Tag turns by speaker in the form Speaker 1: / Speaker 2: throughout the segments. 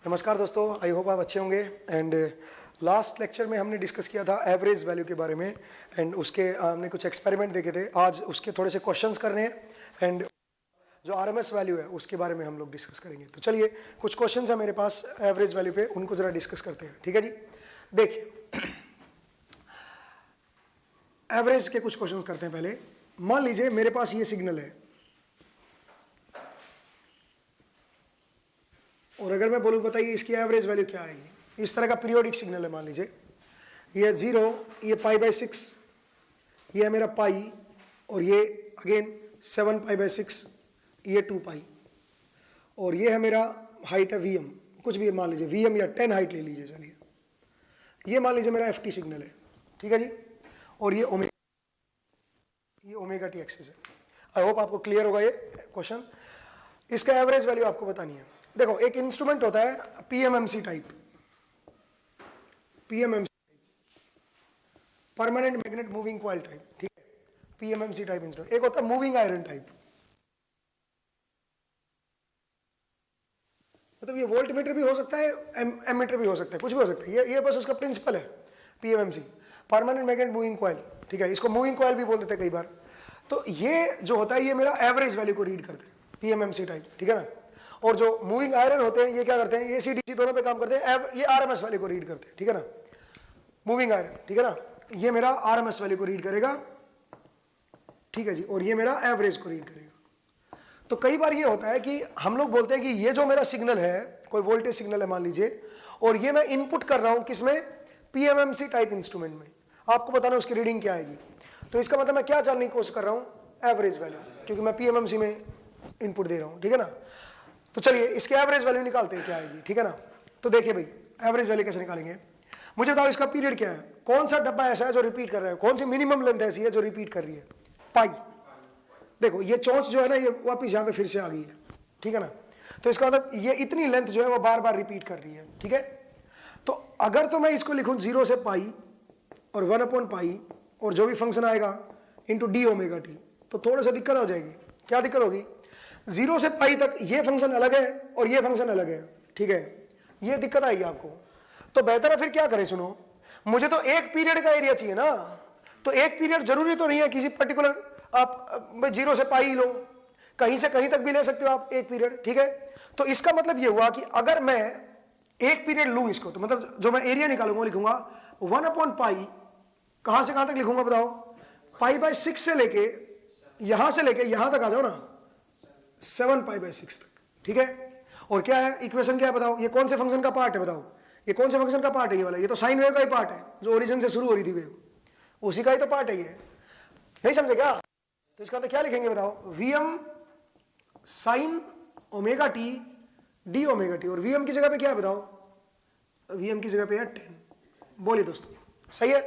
Speaker 1: नमस्कार दोस्तों, I hope आप अच्छे होंगे। एंड लास्ट लेक्चर में हमने डिस्कस किया था एवरेज वैल्यू के बारे में एंड उसके हमने कुछ एक्सपेरिमेंट देखे थे। आज उसके थोड़े से क्वेश्चंस करने हैं एंड जो आरएमएस वैल्यू है उसके बारे में हम लोग डिस्कस करेंगे। तो चलिए, कुछ क्वेश्चंस है मेरे पास एवरेज वैल्यू पे, उनको जरा डिस्कस करते हैं। ठीक है जी, देखिए एवरेज के कुछ क्वेश्चंस करते हैं। पहले मान लीजिए मेरे पास ये सिग्नल है और अगर मैं बोलूँ बताइए इसकी एवरेज वैल्यू क्या आएगी। इस तरह का पीरियोडिक सिग्नल है, मान लीजिए ये 0, ये π/6, ये है मेरा पाई और ये अगेन 7 π/6, ये 2 पाई और ये है मेरा हाइट है Vm, कुछ भी मान लीजिए Vm या 10 हाइट ले लीजिए। चलिए ये मान लीजिए मेरा ft सिग्नल है, ठीक है जी। और ये ओमेगा टी एक्सिस है। आई होप आपको क्लियर होगा ये क्वेश्चन। इसका एवरेज वैल्यू आपको बतानी है। देखो एक इंस्ट्रूमेंट होता है PMMC type, PMMC permanent magnet moving coil type, ठीक है, पीएमएमसी टाइप इंस्ट्रूमेंट। एक होता है मूविंग आयरन टाइप, मतलब ये वोल्ट मीटर भी हो सकता है, एमीटर भी हो सकता है, कुछ भी हो सकता है। ये बस उसका प्रिंसिपल है PMMC, permanent magnet moving coil, ठीक है। इसको मूविंग कॉइल भी बोल देते हैं कई बार। तो ये जो होता है ये मेरा एवरेज वैल्यू को रीड करते हैं, पीएमएमसी टाइप, ठीक है ना। और जो मूविंग आयरन होते हैं ये क्या करते हैं, एसी डीसी दोनों पे काम करते हैं, ये आरएमएस वैल्यू को रीड करते हैं, ठीक है ना। मूविंग आयरन, ठीक है ना, ये मेरा आरएमएस वैल्यू को रीड करेगा, ठीक है जी। और ये मेरा एवरेज को रीड करेगा। तो कई बार ये होता है कि हम लोग बोलते हैं कि ये जो मेरा सिग्नल है, कोई वोल्टेज सिग्नल है मान लीजिए, और ये मैं इनपुट कर रहा हूं किसमें, पीएमएमसी टाइप इंस्ट्रूमेंट में। आपको बताना उसकी रीडिंग क्या आएगी। तो इसका मतलब मैं क्या जानने की कोशिश कर रहा हूं, एवरेज वैल्यू, क्योंकि मैं पीएमएमसी में इनपुट दे रहा हूं, ठीक है ना। तो चलिए इसके एवरेज वैल्यू निकालते हैं क्या आएगी, ठीक है ना। तो देखिए भाई एवरेज वैल्यू कैसे निकालेंगे, मुझे बताओ इसका पीरियड क्या है, कौन सा डब्बा ऐसा है जो रिपीट कर रहा है, कौन सी मिनिमम लेंथ ऐसी है जो रिपीट कर रही है, पाई। देखो ये चोंच जो है ना ये वापिस यहाँ पे फिर से आ गई है, ठीक है ना। तो इसका मतलब ये इतनी लेंथ जो है वो बार बार रिपीट कर रही है, ठीक है। तो अगर तो मैं इसको लिखूं 0 से पाई और 1/पाई और जो भी फंक्शन आएगा इंटू डी ओमेगा टी, तो थोड़ा सा दिक्कत हो जाएगी। क्या दिक्कत होगी, 0 से पाई तक ये फंक्शन अलग है और ये फंक्शन अलग है, ठीक है, ये दिक्कत आएगी आपको। तो बेहतर है फिर क्या करें, सुनो, मुझे तो एक पीरियड का एरिया चाहिए ना। तो एक पीरियड जरूरी तो नहीं है किसी पर्टिकुलर, आप 0 से पाई लो, कहीं से कहीं तक भी ले सकते हो आप एक पीरियड, ठीक है। तो इसका मतलब ये हुआ कि अगर मैं एक पीरियड लूं इसको, तो मतलब जो मैं एरिया निकालूंगा लिखूंगा 1/पाई, कहां से कहां तक लिखूंगा बताओ, π/6 से लेके यहां तक आ जाओ ना, 7 π/6 तक, ठीक है। और क्या है इक्वेशन, क्या है बताओ, ये कौन से फंक्शन का पार्ट है बताओ, ये कौन से फंक्शन का पार्ट है, ये वाला, ये तो साइन वेव का ही पार्ट है जो ओरिजिन से शुरू हो रही थी वेव, उसी का ही तो पार्ट है ये, नहीं समझे क्या। तो इसका तो क्या लिखेंगे बताओ, Vm sine omega T D omega T, और Vm की जगह पे क्या है बताओ, Vm की जगह पे है 10। बोलिए दोस्तों, सही है।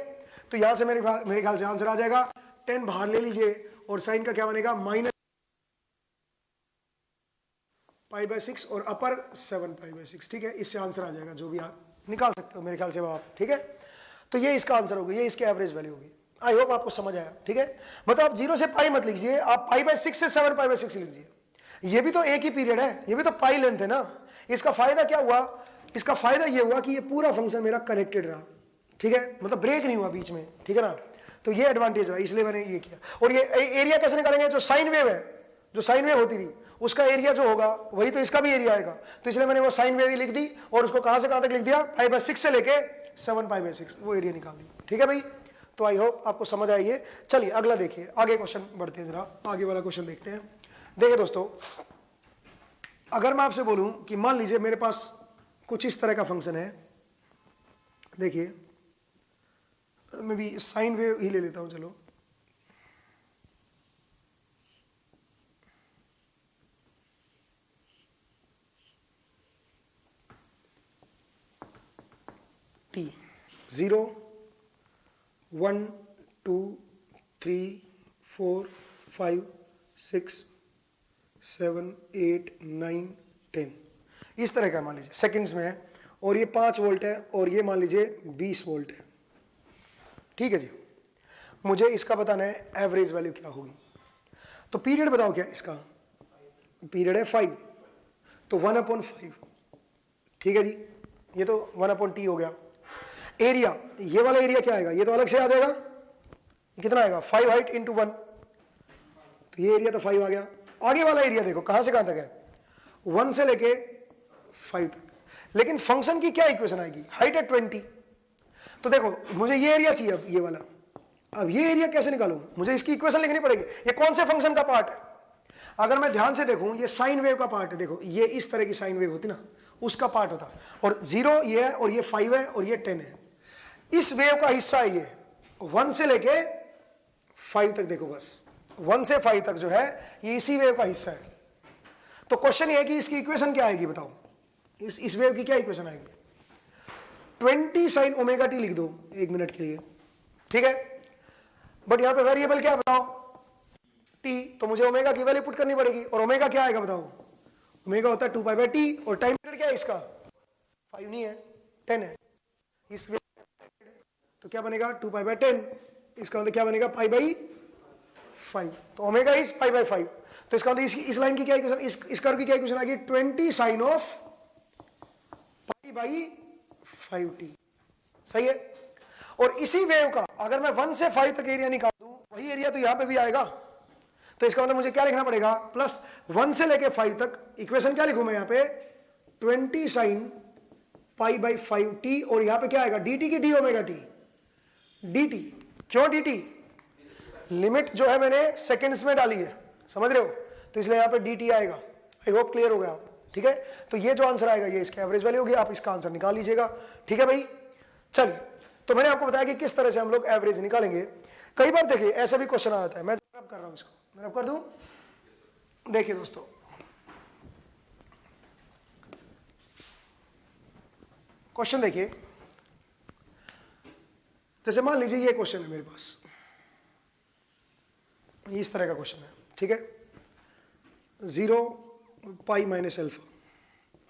Speaker 1: तो यहां से मेरे ख्याल से आंसर आ जाएगा 10 बाहर ले लीजिए और साइन का क्या बनेगा -π/6 और अपर 7 π/6, ठीक है। इससे आंसर आ जाएगा, जो भी आप निकाल सकते हो मेरे ख्याल से आप, ठीक है। तो ये इसका आंसर होगा, ये इसके एवरेज वैल्यू होगी। आई होप आपको समझ आया, ठीक है। मतलब आप 0 से पाई मत लीजिए, आप π/6 से 7 π/6 लीजिए। ये भी तो एक ही पीरियड है, ये भी तो पाई लेंथ है ना। इसका फायदा क्या हुआ, इसका फायदा ये हुआ कि ये पूरा फंक्शन मेरा कनेक्टेड रहा, ठीक है, मतलब ब्रेक नहीं हुआ बीच में, ठीक है ना। तो ये एडवांटेज रहा, इसलिए मैंने ये किया। और ये एरिया कैसे निकालेंगे, जो साइन वेव है, जो साइन वेव होती थी उसका एरिया जो होगा वही तो इसका भी एरिया आएगा। तो इसलिए मैंने वो साइन वेव ही लिख दी और उसको कहां से कहां तक लिख दिया, π/6 से लेके 7 π/6, वो एरिया निकाल दी, ठीक है भाई। तो आई होप आपको समझ आई है। चलिए अगला देखिए, आगे क्वेश्चन बढ़ते हैं, जरा आगे वाला क्वेश्चन देखते हैं। देखिए दोस्तों, अगर मैं आपसे बोलूं कि मान लीजिए मेरे पास कुछ इस तरह का फंक्शन है, देखिए मैं भी साइन वेव ही ले लेता हूं, चलो टी 0 1 2 3 4 5 6 7 8 9 10 इस तरह का मान लीजिए सेकंड्स में है, और ये 5 वोल्ट है और ये मान लीजिए 20 वोल्ट है, ठीक है जी। मुझे इसका बताना है एवरेज वैल्यू क्या होगी। तो पीरियड बताओ क्या इसका, पीरियड है 5, तो 1/5, ठीक है जी, ये तो 1/t हो गया। एरिया, ये वाला एरिया क्या आएगा, ये तो अलग से आ जाएगा, कितना आएगा 5 हाइट इंटू 1, तो ये एरिया तो 5 आ गया। आगे वाला एरिया देखो कहां से कहां तक है, 1 से लेके 5 तक। लेकिन फंक्शन की क्या इक्वेशन आएगी, हाइट है 20, तो देखो मुझे ये एरिया चाहिए, अब ये वाला, अब ये एरिया कैसे निकालूं, मुझे इसकी इक्वेशन लिखनी पड़ेगी। ये कौन से फंक्शन का पार्ट है, अगर मैं ध्यान से देखूं ये साइन वेव का पार्ट है, देखो ये इस तरह की साइन वेव होती ना, उसका पार्ट होता, और 0 ये है और ये 5 है और ये 10 है, इस वेव का हिस्सा है ये 1 से लेके 5 तक, देखो बस 1 से 5 तक जो है ये इसी वेव का हिस्सा है। तो क्वेश्चन ये है कि इसकी इक्वेशन क्या आएगी, बताओ इस वेव की क्या इक्वेशन आएगी। 20 sin ओमेगा टी लिख दो 1 मिनट के लिए, ठीक है, बट यहां पे वेरिएबल क्या बताओ, टी, तो मुझे ओमेगा की वैल्यू पुट करनी पड़ेगी, और ओमेगा क्या आएगा बताओ, ओमेगा होता है 2π/t, और टाइम पीरियड क्या है इसका, 5 नहीं है 10 है, इस वेव तो क्या बनेगा 2π/10, इसका मतलब क्या बनेगा π/5, तो ओमेगा इज π/5, तो इसका मतलब इस लाइन की क्या इक्वेशन, इस कर्व की क्या इक्वेशन आएगी, 20 sin ऑफ π/5t, सही है। और इसी वेव का अगर मैं 1 से 5 तक एरिया निकाल दूं, वही एरिया तो यहां पे भी आएगा, तो इसका मतलब मुझे क्या लिखना पड़ेगा, प्लस 1 से लेके 5 तक, इक्वेशन क्या लिखूं मैं यहां पे 20 sin π/5t, और यहां पे क्या आएगा dt की d ओमेगा टी, dt, क्यों dt, लिमिट जो है मैंने सेकंड्स में डाली है, समझ रहे हो, तो इसलिए यहां पे dt आएगा। आई होप क्लियर हो गया, ठीक है। तो ये जो आंसर आएगा ये इसकी एवरेज वैल्यू होगी, आप इसका आंसर निकाल लीजिएगा, ठीक है भाई। चलिए, तो मैंने आपको बताया कि किस तरह से हम लोग एवरेज निकालेंगे। कई बार देखिए ऐसा भी क्वेश्चन आ जाता है, मैं रब कर रहा हूं इसको, मैं रब कर दूं, देखिए दोस्तों, क्वेश्चन देखिए, जैसे मान लीजिए ये क्वेश्चन है मेरे पास, इस तरह का क्वेश्चन है, ठीक है, 0 π minus alpha,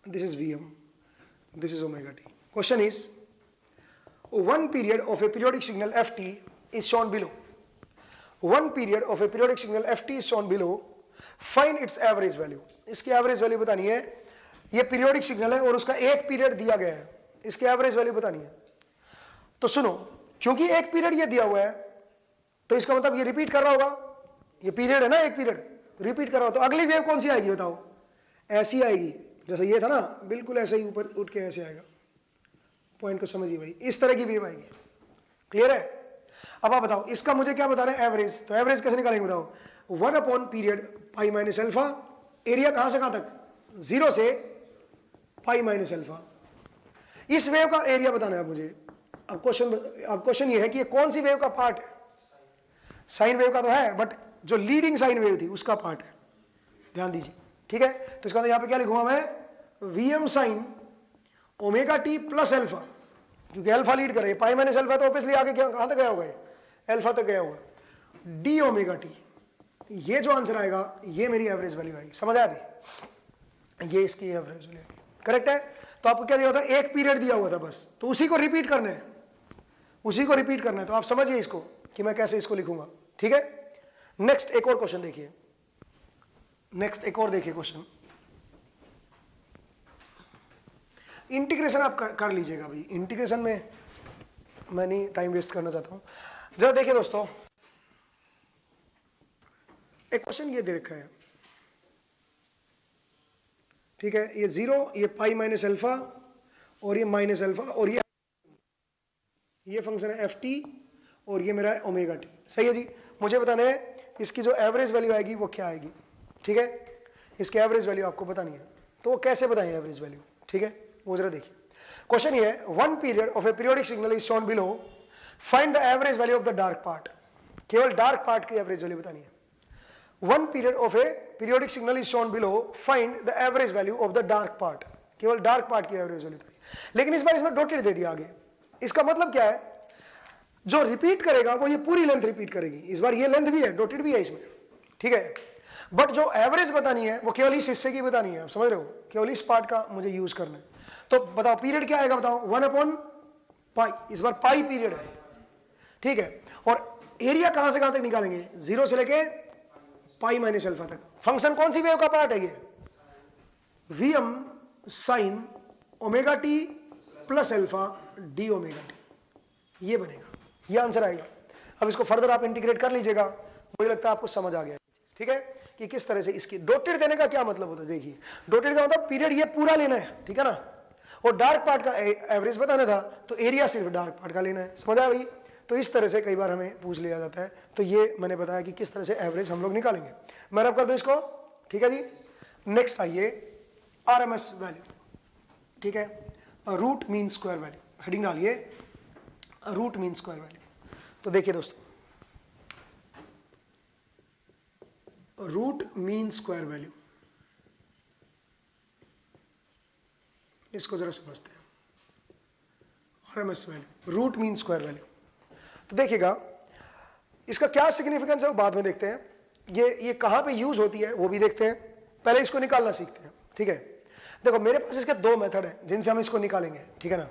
Speaker 1: this is Vm, this is omega t. Question is, one period of a periodic signal ft is shown below. One period of a periodic signal ft is shown below. Find its average value. इसकी average value बतानी है, ये periodic signal है और उसका एक period दिया गया है, इसकी एवरेज वैल्यू बतानी है। तो सुनो, क्योंकि एक पीरियड ये दिया हुआ है, तो इसका मतलब ये रिपीट कर रहा होगा, ये पीरियड है ना, एक पीरियड रिपीट कर रहा हो, तो अगली वेव कौन सी आएगी बताओ, ऐसी आएगी, जैसे ये था ना, बिल्कुल ऐसे ही ऊपर उठ के ऐसे आएगा, पॉइंट को समझिए भाई, इस तरह की वेव आएगी, क्लियर है। अब आप बताओ इसका मुझे क्या बता रहे हैं, एवरेज, तो एवरेज कैसे निकालेंगे बताओ, 1 पीरियड π माइनस अल्फा, एरिया कहां से कहां तक, 0 से π माइनस अल्फा, इस वेव का एरिया बताना है मुझे। अब क्वेश्चन ये है कि ये कौन सी वेव का पार्ट है, साइन वेव का तो है, बट जो लीडिंग साइन वेव थी उसका पार्ट है, ध्यान दीजिए, ठीक है। तो इसका यहां पे क्या लिखूंगा मैं, Vm sin omega T plus alpha, क्योंकि अल्फा लीड करे, पाई माइनस अल्फा तो ऑब्वियसली आगे कहां तक गया होगा, अल्फा तक गया होगा, डी ओमेगा टी, ये जो आंसर आएगा ये मेरी एवरेज वैल्यू आएगी, समझ आया अभी, ये इसकी एवरेज वैल्यू करेक्ट है। तो आपको क्या दिया था, एक पीरियड दिया हुआ था बस, तो उसी को रिपीट करना है, उसी को रिपीट करना है, तो आप समझिए इसको कि मैं कैसे इसको लिखूंगा, ठीक है। नेक्स्ट एक और क्वेश्चन देखिए, नेक्स्ट एक और देखिए क्वेश्चन, इंटीग्रेशन आप कर लीजिएगा भाई, इंटीग्रेशन में मैं नहीं टाइम वेस्ट करना चाहता हूं। जरा देखिए दोस्तों, एक क्वेश्चन ये दे रखा है, ठीक है, ये 0, ये पाई माइनस अल्फा और ये माइनस अल्फा, और ये फंक्शन है ft और ये मेरा है ओमेगा टी, सही है जी। मुझे बताना है इसकी जो एवरेज वैल्यू आएगी वो क्या आएगी, ठीक है, इसकी एवरेज वैल्यू आपको बतानी है, तो वो कैसे बताएं एवरेज वैल्यू, ठीक है, वो जरा देखिए। क्वेश्चन ये है, one period of A periodic signal is shown below, find the average value of the dark part, केवल डार्क पार्ट की एवरेज वैल्यू बतानी है। One period of A periodic signal is shown below, find the average value of the dark part, केवल dark part की average value बतानी है। लेकिन इस बार इसमें डॉटेड दे दिया आगे, इसका मतलब क्या है, जो रिपीट करेगा वो ये पूरी लेंथ रिपीट करेगी, इस बार ये लेंथ भी है, डॉटेड भी है इसमें, ठीक है, बट जो एवरेज बतानी है वो केवल इस हिस्से की बतानी है, आप समझ रहे हो, केवल इस पार्ट का मुझे यूज करना है। तो बताओ पीरियड क्या आएगा, बताओ 1/π, इस बार पाई पीरियड है, ठीक है, और एरिया कहां से कहां तक निकालेंगे, 0 से लेके पाई माइनस अल्फा तक। फंक्शन कौन सी वेव का पार्ट है ये, Vm sin omega T plus alpha D omega T, ये बनेगा, ये आंसर आएगा। अब इसको फर्दर आप इंटीग्रेट कर लीजिएगा, मुझे लगता है आपको समझ आ गया चीज, ठीक है, कि किस तरह से इसकी डॉटेड देने का क्या मतलब होता है। देखिए डॉटेड का मतलब पीरियड ये पूरा लेना है, ठीक है ना, और डार्क पार्ट का एवरेज बताना था, तो एरिया सिर्फ डार्क पार्ट का लेना है, समझ आया भाई। तो इस तरह से कई बार हमें पूछ लिया जाता है, तो ये मैंने बताया कि किस तरह से एवरेज हम लोग निकालेंगे। मैं रब कर दूं इसको, ठीक है जी। नेक्स्ट आइए आरएमएस वैल्यू, ठीक है, root mean square value, heading डालिए रूट मीन स्क्वायर वैल्यू। तो देखिए दोस्तों, रूट मीन स्क्वायर वैल्यू, इसको जरा समझते हैं। RMS value, root mean square value, तो देखिएगा इसका क्या सिग्निफिकेंस है वो बाद में देखते हैं, ये कहां पे यूज होती है वो भी देखते हैं, पहले इसको निकालना सीखते हैं, ठीक है। देखो मेरे पास इसके दो मेथड है जिनसे हम इसको निकालेंगे, ठीक है ना।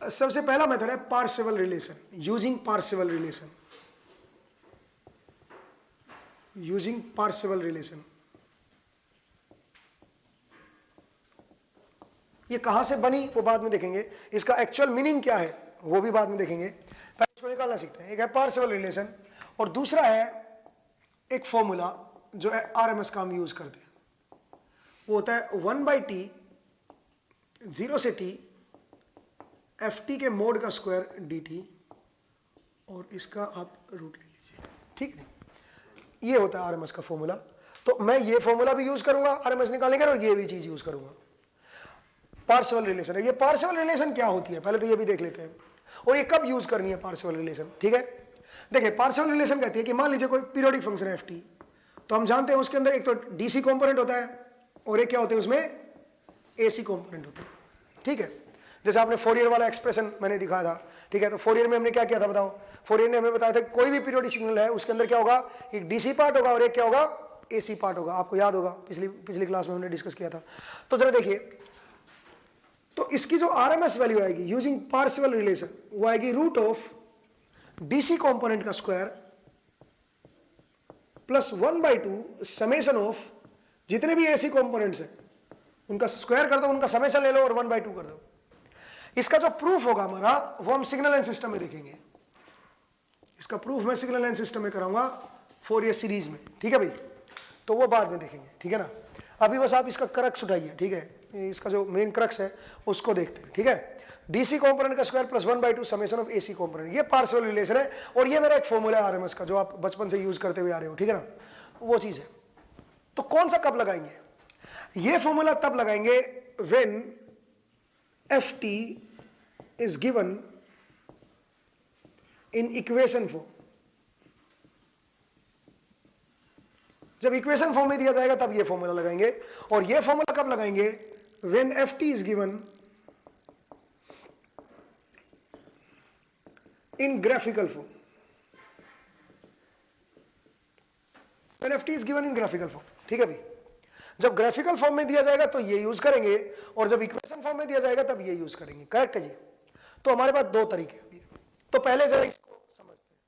Speaker 1: सबसे पहला मेथड है Parseval relation, using Parseval relation, using Parseval relation. ये कहां से बनी वो बाद में देखेंगे, इसका एक्चुअल मीनिंग क्या है वो भी बाद में देखेंगे, पहले इसको निकालना सीखते हैं। एक है पार्सेवल रिलेशन और दूसरा है एक फॉर्मूला जो है आरएमएस का हम यूज करते हैं, वो होता है 1/t 0 से t ft के मोड का स्क्वायर dt, और इसका आप रूट ले लीजिए, ठीक है। ये होता है आरएमएस का फॉर्मूला। तो मैं ये फॉर्मूला भी यूज करूंगा आरएमएस निकालने के, और ये भी चीज यूज करूंगा। पार्शियल रिलेशन है ये। पार्शियल रिलेशन क्या होती है पहले तो ये भी देख लेते हैं, और ये कब यूज करनी है पार्शियल रिलेशन, ठीक है। देखिए पार्शियल रिलेशन कहती है कि मान लीजिए कोई पीरियोडिक फंक्शन है ft, तो हम जानते हैं उसके अंदर एक तो डीसी कंपोनेंट होता है और एक क्या होते हैं उसमें एसी कंपोनेंट होते हैं, ठीक है। जैसे आपने फोरियर वाला एक्सप्रेशन मैंने दिखाया था, ठीक है। तो फोरियर में हमने क्या किया था बताओ, फोरियर ने हमें बताया था कि कोई भी पीरियोडिक सिग्नल है उसके अंदर क्या होगा, एक डीसी पार्ट होगा और एक क्या होगा, एसी पार्ट होगा। आपको याद होगा पिछली क्लास में हमने डिस्कस किया था। तो जरा देखिए, तो इसकी जो आरएमएस वैल्यू आएगी यूजिंग पार्शियल रिलेशन, वो आएगी रूट ऑफ डीसी कंपोनेंट का स्क्वायर प्लस 1/2 समेशन ऑफ जितने भी एसी कंपोनेंट्स हैं उनका स्क्वायर कर दो, उनका समेशन ले लो और 1/2 कर दो। इसका जो प्रूफ होगा हमारा वो हम सिग्नल एंड सिस्टम में देखेंगे। इसका प्रूफ मैं सिग्नल एंड सिस्टम में कराऊंगा फोरियर सीरीज में, ठीक है भाई। तो वो बाद में देखेंगे, ठीक है ना। अभी बस आप इसका क्रक्स उठाइए, ठीक है, इसका जो मेन क्रक्स है उसको देखते हैं, ठीक है। डीसी कंपोनेंट का square plus 1/2 summation of AC component, ये पार्शियल रिलेशन है, और ये मेरा एक फॉर्मूला है आरएमएस का जो आप बचपन से यूज करते हुए आ रहे हो, ठीक है ना, वो चीज है। तो कौन सा कब लगाएंगे ये फॉर्मूला? तब लगाएंगे when ft is given in equation form। जब इक्वेशन फॉर्म में दिया जाएगा तब ये फॉर्मूला लगाएंगे, और ये फॉर्मूला कब लगाएंगे? when ft is given in graphical form। when ft is given in graphical form, ठीक है भाई। जब ग्राफिकल फॉर्म में दिया जाएगा तो ये यूज करेंगे, और जब इक्वेशन फॉर्म में दिया जाएगा तब ये यूज करेंगे, करेक्ट है जी। तो हमारे पास दो तरीके हैं। तो पहले जरा इसको समझते हैं,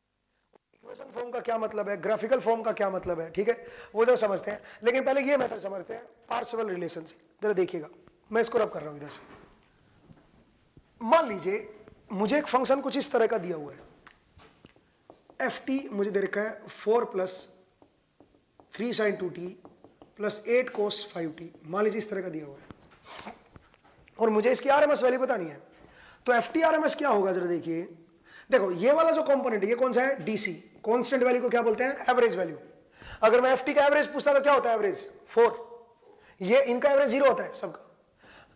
Speaker 1: इक्वेशन फॉर्म का क्या मतलब है, ग्राफिकल फॉर्म का क्या मतलब है, ठीक है, वो जरा समझते हैं। लेकिन पहले ये मेथड समझते हैं पार्शियल रिलेशन से। जरा देखिएगा, मैं इसको रब कर रहा हूं इधर से। मान लीजिए मुझे एक फंक्शन कुछ इस तरह का दिया हुआ है, ft मुझे दे रखा है 4 + 3 sin 2t + 8 cos 5t, मान लीजिए इस तरह का दिया हुआ है, और मुझे इसकी आरएमएस वैल्यू बतानी है। तो ft आरएमएस क्या होगा जरा देखिए। देखो ये वाला जो कंपोनेंट है ये कौन सा है, डीसी। कांस्टेंट वैल्यू को क्या बोलते हैं, एवरेज वैल्यू। अगर मैं ft का एवरेज पूछता तो क्या होता है एवरेज 4, ये इनका एवरेज 0 होता है सबका।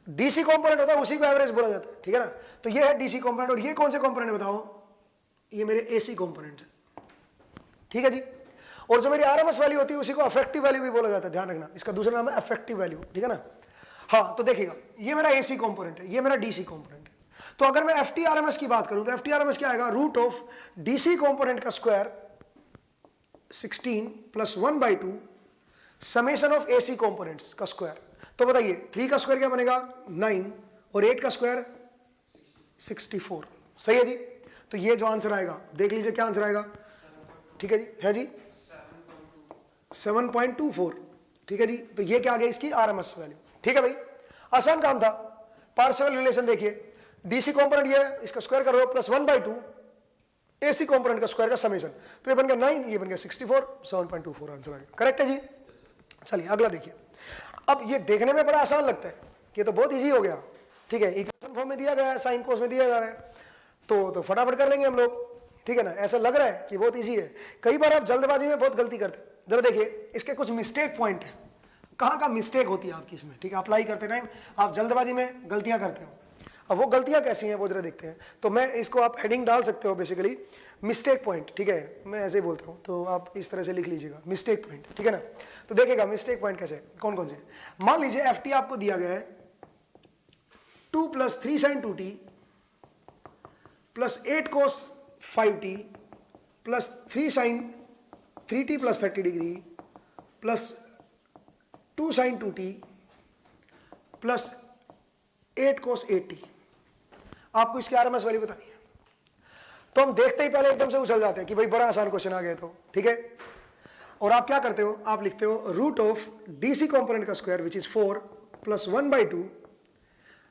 Speaker 1: डीसी कंपोनेंट होता है उसी को एवरेज बोला जाता है, ठीक है ना। तो ये है डीसी कंपोनेंट, और ये कौन से कंपोनेंट है बताओ, ये मेरे एसी कंपोनेंट है, ठीक है जी। और जो मेरी आरएमएस वैल्यू होती है उसी को अफेक्टिव वैल्यू भी बोला जाता है, ध्यान रखना, इसका दूसरा नाम है अफेक्टिव वैल्यू, ठीक है ना। हाँ तो देखिएगा, ये मेरा एसी कंपोनेंट है, ये मेरा डीसी कंपोनेंट है। तो अगर मैं ft आरएमएस की बात करूं तो ft आरएमएस क्या आएगा, रूट ऑफ डीसी कंपोनेंट का square 16 + 1/2 summation of AC components का स्क्वायर। तो बताइए 3 का स्क्वायर क्या बनेगा 9, और 8 का स्क्वायर 64, सही है जी। तो ये जो आंसर आएगा देख लीजिए क्या आंसर आएगा, ठीक है जी, है जी 7.24, ठीक है जी। तो ये क्या आ गया इसकी आरएमएस वैल्यू, ठीक है भाई। आसान काम था। पार्शियल रिलेशन देखिए, डीसी कॉम्पोनेंट ये है, इसका स्क्वायर कर दो प्लस 1/2 एसी कॉम्पोनेंट का स्क्वायर का समेशन, तो ये बन गया 9, ये बन गया 64, 7.24 आंसर आ गया। करेक्ट है जी। चलिए अगला देखिए। अब ये देखने में बड़ा आसान लगता है कि ये तो बहुत इजी हो गया, ठीक है, इक्वेशन फॉर्म में दिया गया है, साइन कोस में दिया जा रहा है, तो फटाफट कर लेंगे हम लोग, ठीक है ना। ऐसा लग रहा है कि बहुत इजी है, कई बार आप जल्दबाजी में बहुत गलती करते हैं। जरा देखिए इसके कुछ मिस्टेक पॉइंट है, कहाँ का मिस्टेक होती है आपकी इसमें, ठीक है, अप्लाई करते टाइम आप जल्दबाजी में गलतियां करते हो। अब वो गलतियां कैसी हैं वो जरा देखते हैं। तो मैं इसको आप हेडिंग डाल सकते हो बेसिकली मिस्टेक पॉइंट, ठीक है, मैं ऐसे ही बोलता हूँ, तो आप इस तरह से लिख लीजिएगा मिस्टेक पॉइंट, ठीक है ना। तो देखिएगा मिस्टेक पॉइंट कैसे, कौन कौन से। मान लीजिए एफ टी आपको दिया गया है 2 + 3 sin 2t + 8 cos 5t + 3 sin 3t + 30 degree + 2 sin 2t + 8 cos 8t। आपको इसकी आरएमएस वैल्यू बतानी है। तो हम देखते ही पहले एकदम से उछल जाते हैं कि भाई बड़ा आसान क्वेश्चन आ गया, तो ठीक है। और आप क्या करते हो, आप लिखते हो रूट ऑफ डीसी कंपोनेंट का स्क्वायर विच इज 4 + 1/2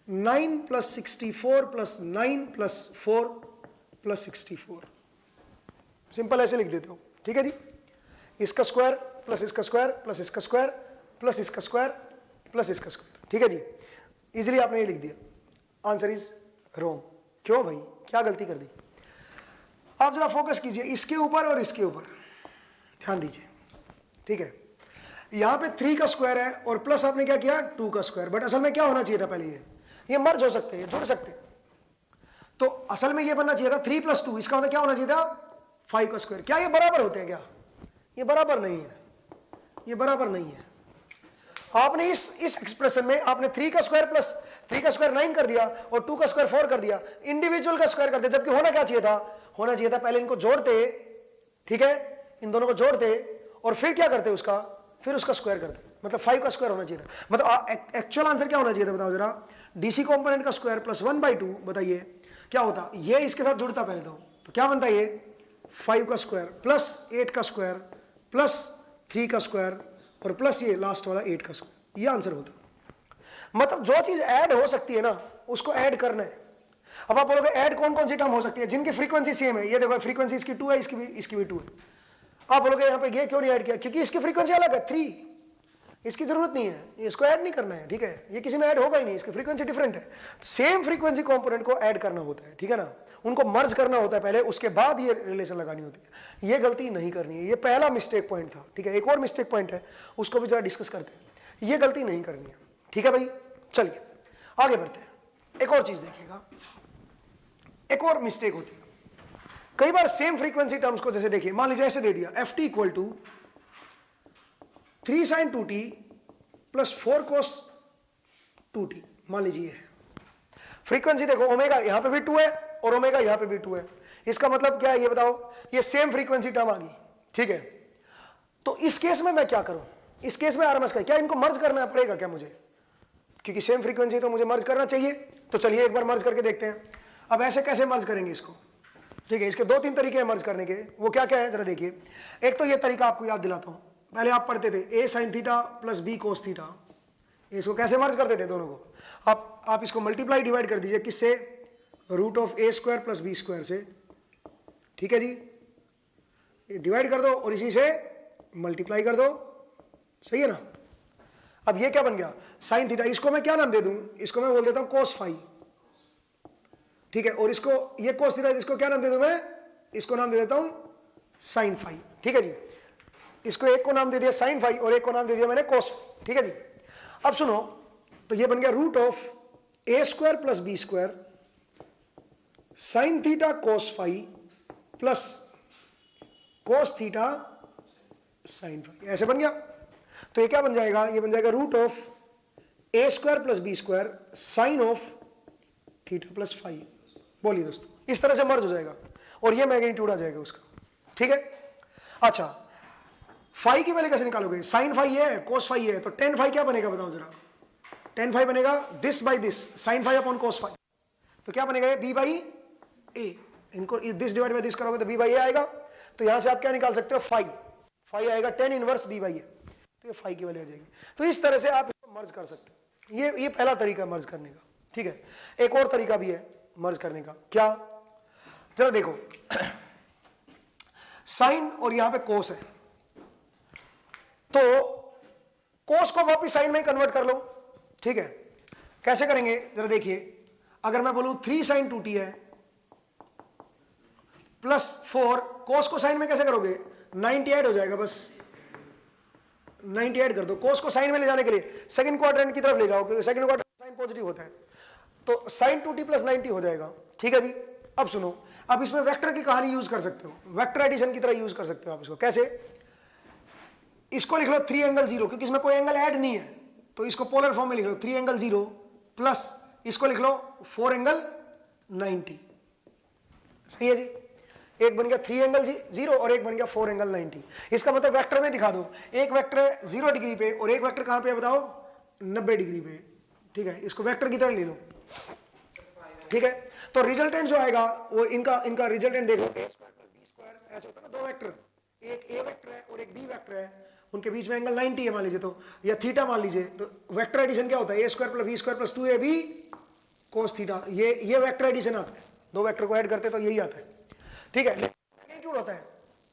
Speaker 1: 9 + 64 + 9 + 4 + 64। सिंपल ऐसे लिख देते हो, ठीक है जी। इसका स्क्वायर प्लस इसका स्क्वायर प्लस इसका स्क्वायर प्लस इसका स्क्वायर प्लस इसका स्क्वायर, ठीक है जी। इजिली आपने ये लिख दिया। Answer is wrong. क्यों भाई, क्या गलती कर दी? आप जरा फोकस कीजिए इसके ऊपर और इसके ऊपर, ध्यान दीजिए, ठीक है। यहां पे 3 का स्क्वायर है और प्लस आपने क्या किया 2 का स्क्वायर, बट असल में क्या होना चाहिए था पहले, ये मर्ज हो सकते हैं, जुड़ सकते हैं। तो असल में ये बनना चाहिए था 3 + 2, इसका मतलब क्या होना चाहिए था 5 का स्क्वायर। क्या ये बराबर होते हैं क्या? ये बराबर नहीं है, ये बराबर नहीं है। आपने इस एक्सप्रेशन में आपने 3 का स्क्वायर प्लस 3 का स्क्वायर 9 कर दिया और 2 का स्क्वायर 4 कर दिया, इंडिविजुअल का स्क्वायर कर दिया, जबकि होना क्या चाहिए था, होना चाहिए था पहले इनको जोड़ते, ठीक है, इन दोनों को जोड़ते और फिर क्या करते उसका, फिर उसका स्क्वायर करते, मतलब 5 का स्क्वायर होना चाहिए था। मतलब एक्चुअल आंसर क्या होना चाहिए था बताओ जरा, डीसी कंपोनेंट का स्क्वायर प्लस 1/2, बताइए क्या होता, ये इसके साथ जुड़ता पहले तो क्या बनता है, ये 5 का स्क्वायर प्लस 8 का स्क्वायर प्लस 3 का स्क्वायर और प्लस ये लास्ट वाला 8 का स्क्वायर, ये आंसर होता। मतलब जो चीज ऐड हो सकती है ना उसको ऐड करना है। अब आप बोलोगे ऐड कौन कौन सी टर्म हो सकती है जिनकी फ्रीक्वेंसी सेम है, ये देखो फ्रीक्वेंसी इसकी 2 है, इसकी भी 2 है। आप बोलोगे यहाँ पे ये क्यों नहीं ऐड किया, क्योंकि इसकी फ्रीक्वेंसी अलग है 3, इसकी जरूरत नहीं है, इसको ऐड नहीं करना है, ठीक है, ये किसी में ऐड होगा ही नहीं, इसकी फ्रीक्वेंसी डिफरेंट है। तो सेम फ्रीक्वेंसी कंपोनेंट को ऐड करना होता है, ठीक है ना, उनको मर्ज करना होता है पहले, उसके बाद ये रिलेशन लगानी होती है। ये गलती नहीं करनी है, ये पहला मिस्टेक पॉइंट था, ठीक है। एक और मिस्टेक पॉइंट है उसको भी जरा डिस्कस करते हैं, ये गलती नहीं करनी है, ठीक है भाई। चलिए आगे बढ़ते हैं। एक और चीज देखिएगा, एक और मिस्टेक होती है कई बार सेम फ्रीक्वेंसी टर्म्स को, जैसे देखिए मान लीजिए ऐसे दे दिया F T equal to 3 sin 2t + 4 cos 2t, मान लीजिए फ्रीक्वेंसी देखो, ओमेगा यहां पे भी 2 है और ओमेगा यहां पे भी 2 है, इसका मतलब क्या है ये बताओ, ये सेम फ्रीक्वेंसी टर्म आ गई, ठीक है। तो इस केस में मैं क्या करूं, इस केस में आरएमएस का क्या इनको मर्ज करना पड़ेगा क्या मुझे, क्योंकि सेम फ्रीक्वेंसी तो मुझे मर्ज करना चाहिए। तो चलिए एक बार मर्ज करके देखते हैं। अब ऐसे कैसे मर्ज करेंगे इसको, ठीक है, इसके 2-3 तरीके हैं मर्ज करने के, वो क्या क्या है जरा देखिए। एक तो ये तरीका आपको याद दिलाता हूं, पहले आप पढ़ते थे a sin theta plus b cos theta, इसको कैसे मर्ज करते थे दोनों को, आप इसको मल्टीप्लाई डिवाइड कर दीजिए किससे, root of a square plus b square से, ठीक है जी, डिवाइड कर दो और इसी से मल्टीप्लाई कर दो, सही है ना। अब ये क्या बन गया साइन थीटा, इसको मैं क्या नाम दे दूं, इसको मैं बोल देता हूं cos फाई, ठीक है, और इसको ये cos थीटा, इसको क्या नाम दे दूं मैं, इसको नाम दे देता हूं साइन फाई, ठीक है जी। इसको एक को नाम दे दिया साइन फाई और एक को नाम दे दिया मैंने cos, ठीक है जी। अब सुनो, तो ये बन गया root of a square plus b square sine theta cos phi plus cos theta sine phi, ऐसे बन गया। तो ये क्या बन जाएगा, ये बन जाएगा root of a square plus b square sine of theta plus phi. बोलिए दोस्तों, इस तरह से मर्ज हो जाएगा और ये मैग्नीट्यूड आ जाएगा उसका, ठीक है। अच्छा, फाई की वैल्यू कैसे निकालोगे, साइन फाई है कोस फाई है, तो टेन फाई क्या बनेगा बताओ जरा, टेन फाई बनेगा this by this, sine phi upon cos phi, तो क्या बनेगा बी बाई ए, इनको दिस डिवाइड बाई दिस करोगे तो बी बाई ए आएगा। तो यहां से आप क्या निकाल सकते हो, फाई, फाई आएगा टेन इनवर्स बी बाई ए, तो ये फाई की वैल्यू आ जाएगी। तो इस तरह से आप इसको मर्ज कर सकते हो, ये पहला तरीका मर्ज करने का, ठीक है। एक और तरीका भी है मर्ज करने का, क्या, जरा देखो साइन और यहां पे कोस है, तो कोस को वापिस साइन में कन्वर्ट कर लो, ठीक है। कैसे करेंगे जरा देखिए, अगर मैं बोलूं 3 sin 2t है प्लस 4, कोस को साइन में कैसे करोगे, 90 ऐड हो जाएगा, बस 90 ऐड कर दो। कोस को साइन में ले जाने के लिए सेकंड क्वाड्रेंट की तरफ ले जाओ, क्योंकि सेकंड क्वाड्रेंट साइन पॉजिटिव होता है, तो sin 2t प्लस 90 हो जाएगा, ठीक है जी। अब सुनो, अब इसमें वेक्टर की कहानी यूज कर सकते हो, वेक्टर एडिशन की तरह यूज कर सकते हो आप इसको। कैसे, इसको लिख लो 3 एंगल 0, क्योंकि इसमें कोई एंगल ऐड नहीं है, तो इसको पोलर फॉर्म में लिख लो 3 एंगल 0 प्लस इसको लिख लो 4 एंगल 90, सही है जी। एक बन गया 3 एंगल 0 और एक बन गया 4 एंगल 90। इसका मतलब वेक्टर में दिखा दो, एक वेक्टर है 0 डिग्री पे और एक वेक्टर कहां पे है बताओ, 90 डिग्री पे, ठीक है। इसको वेक्टर की तरह ले लो, ठीक है। तो रिजल्टेंट जो आएगा वो इनका रिजल्टेंट देखो, a square plus b square, ऐसे होता है ना, दो वेक्टर, एक a वेक्टर है और एक b वेक्टर है, उनके बीच में एंगल 90 है मान लीजिए, तो या थीटा मान लीजिए, तो वेक्टर एडिशन क्या होता है, a square plus b square plus 2ab cos theta, ये वेक्टर एडिशन आता है, दो वेक्टर को ऐड करते तो यही आता है, ठीक है। मैग्नीट्यूड होता है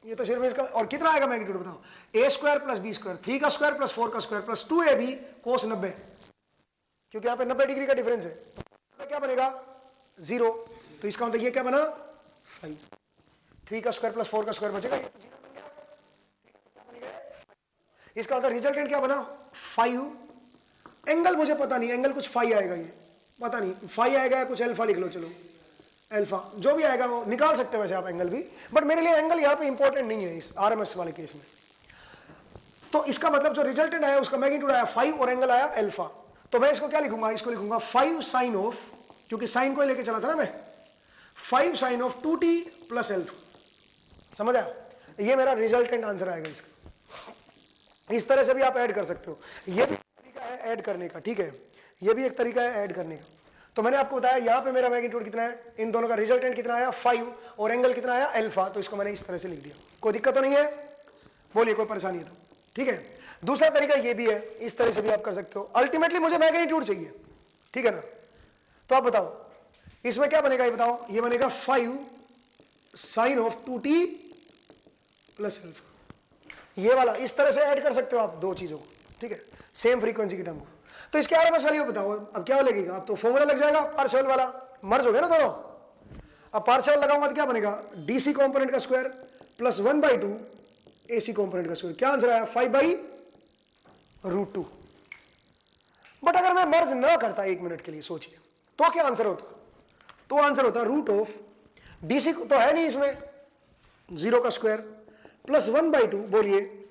Speaker 1: ये तो सिर्फ इसका, और कितना आएगा मैग्नीट्यूड बताओ, a square plus b square, 3 का स्क्वायर प्लस 4 का स्क्वायर प्लस 2ab cos 90, क्योंकि यहाँ पे 90 डिग्री का डिफरेंस है, तो क्या बनेगा 0, तो इसका मतलब ये क्या बना 5, 3 का स्क्वायर प्लस 4 का स्क्वायर बचेगा, इसका मतलब रिजल्टेंट क्या बना 5। एंगल मुझे पता नहीं, एंगल कुछ फाई आएगा, ये पता नहीं फाई आएगा या कुछ अल्फा लिख लो, चलो अल्फा जो भी आएगा वो निकाल सकते हैं वैसे आप एंगल भी, बट मेरे लिए एंगल यहाँ पे इंपॉर्टेंट नहीं है इस आरएमएस वाले केस में। तो इसका मतलब जो रिजल्टेंट आया उसका मैग्नीट्यूड आया 5 और एंगल आया अल्फा, तो मैं इसको क्या लिखूंगा, इसको लिखूंगा 5 साइन ऑफ, क्योंकि साइन को लेके चला था ना मैं, 5 sign of 2t plus alpha, समझ आया, ये मेरा रिजल्टेंट आंसर आएगा इसका। इस तरह से भी आप ऐड कर सकते हो, ये भी तरीका है ऐड करने का, ठीक है, ये भी एक तरीका है ऐड करने का। तो मैंने आपको बताया यहाँ पे मेरा मैग्नीट्यूड कितना है, इन दोनों का रिजल्टेंट कितना आया 5 और एंगल कितना आया अल्फा, तो इसको मैंने इस तरह से लिख दिया। कोई दिक्कत तो नहीं है, बोलिए कोई परेशानी है तो, ठीक है। दूसरा तरीका ये भी है, इस तरह से भी आप कर सकते हो। अल्टीमेटली मुझे मैग्नीट्यूड चाहिए, ठीक है ना, तो आप बताओ इसमें क्या बनेगा, ये बताओ, ये बनेगा 5 sign of 2t plus alpha, ये वाला इस तरह से ऐड कर सकते हो आप दो चीजों को, ठीक है, सेम फ्रीक्वेंसी की टर्म को। तो इसके आरएमएस वैल्यू बताओ, अब क्या लगेगा, अब तो फॉर्मूला लग जाएगा, पार्शियल वाला मर्ज हो गया ना दोनों। अब पार्शियल लगाऊंगा तो क्या बनेगा, डीसी कंपोनेंट का स्क्वायर प्लस 1/2 एसी कंपोनेंट का स्क्वायर, क्या आंसर आया 5/√2। बट अगर मैं मर्ज ना करता 1 मिनट के लिए, सोचिए तो क्या आंसर होता, तो आंसर होता रूट ऑफ डीसी तो है नहीं इसमें 0 का स्क्वायर प्लस 1/2, बोलिए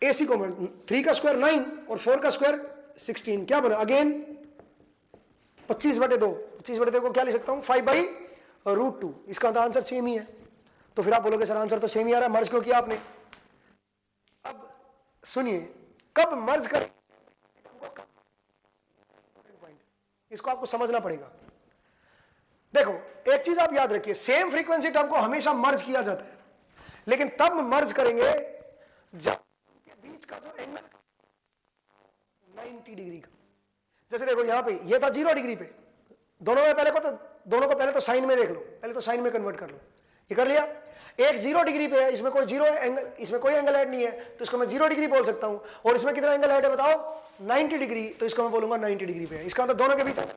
Speaker 1: एसी कंपोनेंट 3 का स्क्वायर 9 और 4 का स्क्वायर 16, क्या बना अगेन 25/2, 25/2 को क्या लिख सकता हूं 5/√2, इसका तो आंसर सेम ही है। तो फिर आप बोलोगे सर आंसर तो सेम ही आ रहा है, मर्ज क्यों किया आपने। अब सुनिए कब मर्ज करें, इसको आपको समझना पड़ेगा। देखो एक चीज आप याद रखिए, सेम फ्रीक्वेंसी टर्म को हमेशा मर्ज किया जाता है, लेकिन तब मर्ज करेंगे जब बीच का जो एंगल 90 डिग्री का, जैसे देखो यहां पे ये था 0 डिग्री पे, दोनों को पहले तो साइन में देख लो, पहले तो साइन में कन्वर्ट कर लो, ये कर लिया। एक 0 डिग्री पे है, इसमें कोई जीरो एंगल, इसमें कोई एंगल ऐड नहीं है, तो इसको मैं 0 डिग्री बोल सकता हूं, और इसमें कितना एंगल ऐड है बताओ 90 डिग्री, तो इसको मैं बोलूंगा 90 डिग्री पे है। इसका मतलब दोनों के बीच मैं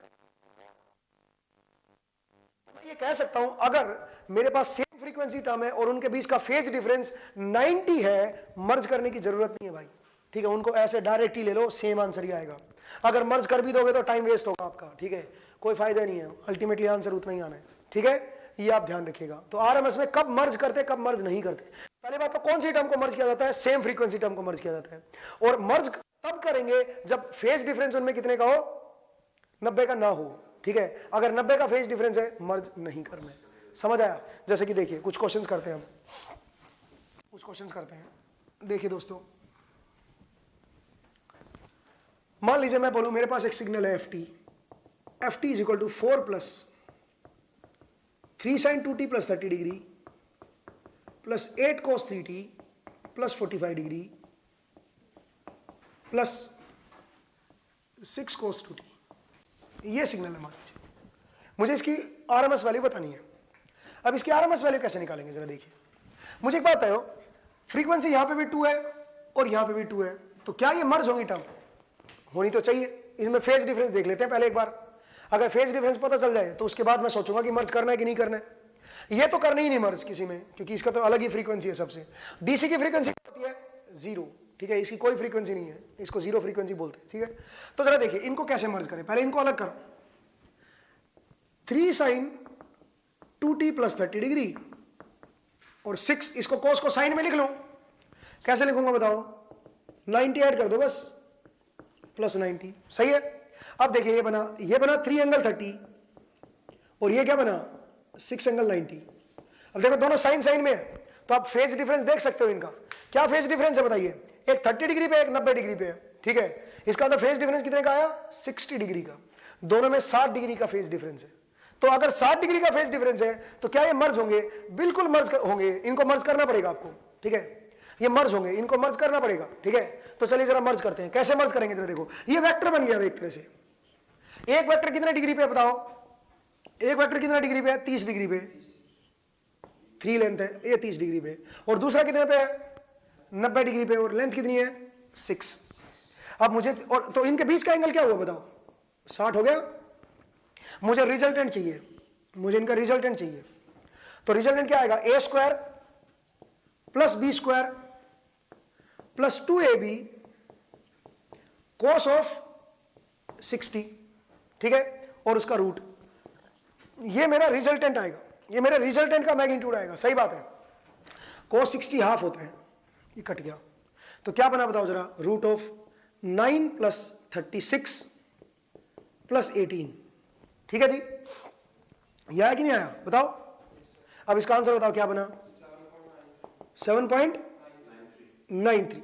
Speaker 1: ये कह सकता हूं अगर मेरे पास सेम फ्रीक्वेंसी टर्म है और उनके बीच का फेज डिफरेंस 90 है, मर्ज करने की जरूरत नहीं है भाई, ठीक है, उनको ऐसे डायरेक्ट ही ले लो, सेम आंसर ही आएगा। अगर मर्ज कर भी दोगे तो टाइम वेस्ट होगा आपका, ठीक है, कोई फायदा नहीं है, अल्टीमेटली आंसर उतना ही आना है, ठीक है, ये आप ध्यान रखिएगा। तो आरएमएस में कब मर्ज करते कब मर्ज नहीं करते, पहले बात तो कौन सी टर्म को मर्ज किया जाता है, सेम फ्रीक्वेंसी टर्म को मर्ज किया जाता है, और मर्ज तब करेंगे जब फेज डिफरेंस उनमें कितने का हो 90 का ना हो, ठीक है। अगर 90 का फेज डिफरेंस है मर्ज नहीं करना है, समझ आया। जैसे कि देखिए कुछ क्वेश्चंस करते हैं हम, कुछ क्वेश्चंस करते हैं, देखिए दोस्तों, मान लीजिए मैं बोलूं मेरे पास एक सिग्नल है ft is equal to 4 plus 3 sin 2t plus 30 degree plus 8 cos 3t plus 45 degree plus 6 cos 2t, ये सिग्नल है मान लीजिए। मुझे इसकी आरएमएस वैल्यू बतानी है। अब इसकी आरएमएस वैल्यू कैसे निकालेंगे जरा देखिए। मुझे एक बात बताओ, फ्रीक्वेंसी यहां पे भी 2 है और यहां पे भी 2 है, तो क्या ये मर्ज होंगी टर्म? होनी तो चाहिए। इसमें फेज डिफरेंस देख लेते हैं पहले एक बार। अगर फेज डिफरेंस पता चल जाए तो उसके बाद मैं सोचूंगा कि मर्ज करना है कि नहीं करना है। ये तो करना ही नहीं मर्ज किसी में, क्योंकि इसका तो अलग ही फ्रीक्वेंसी है सबसे। डीसी की फ्रीक्वेंसी होती है 0, ठीक है, इसकी कोई फ्रीक्वेंसी नहीं है, इसको 0 फ्रीक्वेंसी बोलते हैं, ठीक है। तो जरा देखिए इनको कैसे मर्ज करें। पहले इनको अलग करो। 3 sin 2t प्लस 30 डिग्री और 6, इसको cos को साइन में लिख लो। कैसे लिखूंगा बताओ? 90 ऐड कर दो बस, प्लस 90, सही है। अब देखिए ये बना 3 एंगल 30 और ये क्या बना 6 एंगल 90। अब देखो दोनों साइन साइन में है, तो आप फेज डिफरेंस देख सकते हो इनका। क्या फेज डिफरेंस है बताइए? एक 30 डिग्री पे, एक 90 डिग्री पे है, ठीक है। इसका मतलब फेज डिफरेंस कितने का आया? 60 डिग्री का। दोनों में 60 डिग्री का फेज डिफरेंस है। तो अगर 60 डिग्री का फेज डिफरेंस है तो क्या ये मर्ज होंगे? बिल्कुल मर्ज होंगे। इनको मर्ज करना पड़ेगा आपको, ठीक है। ये मर्ज होंगे, इनको मर्ज करना पड़ेगा, ठीक है। तो चलिए जरा मर्ज करते हैं। कैसे मर्ज करेंगे जरा देखो। ये वेक्टर बन गया एक तरह से। एक वेक्टर कितने डिग्री पे बताओ? एक वेक्टर कितने डिग्री पे है? 30 डिग्री पे। 3 लेंथ है, ये 30 डिग्री पे। और दूसरा कितने पे है? 90 डिग्री पे। और लेंथ कितनी है? 6। अब मुझे और तो इनके बीच का एंगल क्या हुआ बताओ? 60 हो गया। मुझे रिजल्टेंट चाहिए, मुझे इनका रिजल्टेंट चाहिए। तो रिजल्टेंट क्या आएगा? a square plus b square plus 2ab cos of 60, ठीक है, और उसका रूट। ये मेरा रिजल्टेंट आएगा, ये मेरे रिजल्टेंट का मैग्नीट्यूड आएगा। सही बात है, cos 60 हाफ होता है, ये कट गया। तो क्या बना बताओ जरा? रूट ऑफ 9 प्लस 36 प्लस 18, ठीक है जी। यह आया कि नहीं आया बताओ? अब इसका आंसर बताओ क्या बना? 7.93,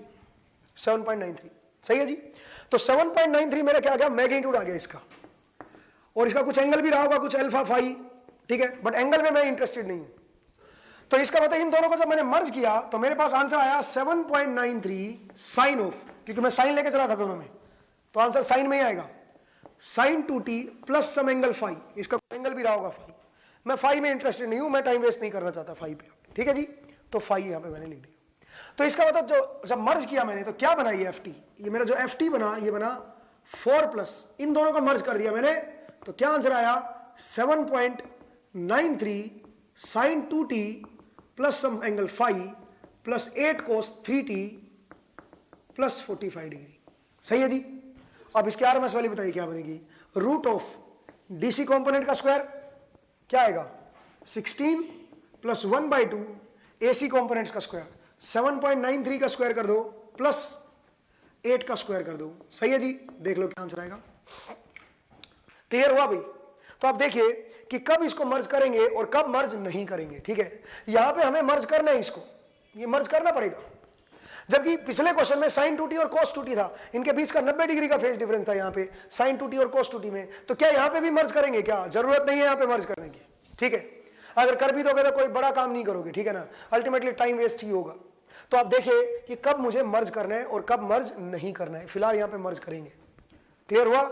Speaker 1: 7.93, सही है जी। तो 7.93 मेरा क्या आ गया? मैग्नीट्यूड आ गया इसका। और इसका कुछ एंगल भी रहा होगा, कुछ अल्फा फाई, ठीक है, बट एंगल में मैं इंटरेस्टेड नहीं हूं। तो इसका मतलब इन दोनों को जब मैंने मर्ज किया तो मेरे पास आंसर आया 7.93 साइन ऑफ, क्योंकि मैं साइन लेके चला था दोनों में, तो आंसर साइन में ही आएगा। Sine 2t plus some angle phi, इसका एंगल भी रहा होगा फाई। मैं फाई में इंटरेस्टेड नहीं हूं, मैं टाइम वेस्ट नहीं करना चाहता फाई पे, ठीक है जी। तो फाई यहां पे मैंने लिख दिया। तो इसका मतलब जो जब मर्ज किया मैंने तो क्या बना? ये ft, ये मेरा जो ft बना, ये बना 4 प्लस, इन दोनों को मर्ज कर दिया मैंने, तो क्या आंसर आया? 7.93 sine 2t plus some angle phi plus 8 cos 3t plus 45 degree, सही है जी। अब इसके आरएमएस वैल्यू बताइए क्या बनेगी? रूट ऑफ डीसी कंपोनेंट का स्क्वायर क्या आएगा? 16 प्लस 1/2 एसी कंपोनेंट्स का स्क्वायर। 7.93 का स्क्वायर कर दो प्लस 8 का स्क्वायर कर दो, सही है जी। देख लो क्या आंसर आएगा। क्लियर हुआ भाई? तो आप देखिए कि कब इसको मर्ज करेंगे और कब मर्ज नहीं करेंगे, ठीक है। यहां पे हमें मर्ज करना है, इसको ये मर्ज करना पड़ेगा। जबकि पिछले क्वेश्चन में sin 2t और cos 2t था, इनके बीच का 90 डिग्री का फेज डिफरेंस था यहाँ पे sin 2t और cos 2t में। तो क्या यहाँ पे भी मर्ज करेंगे? क्या जरूरत नहीं है यहाँ पे मर्ज करने की, ठीक है। अगर कर भी दोगे तो कोई बड़ा काम नहीं करोगे, ठीक है ना, अल्टीमेटली टाइम वेस्ट ही होगा। तो आप देखिए कि कब मुझे मर्ज करना है और कब मर्ज नहीं करना है। फिलहाल यहाँ पे मर्ज करेंगे। क्लियर हुआ?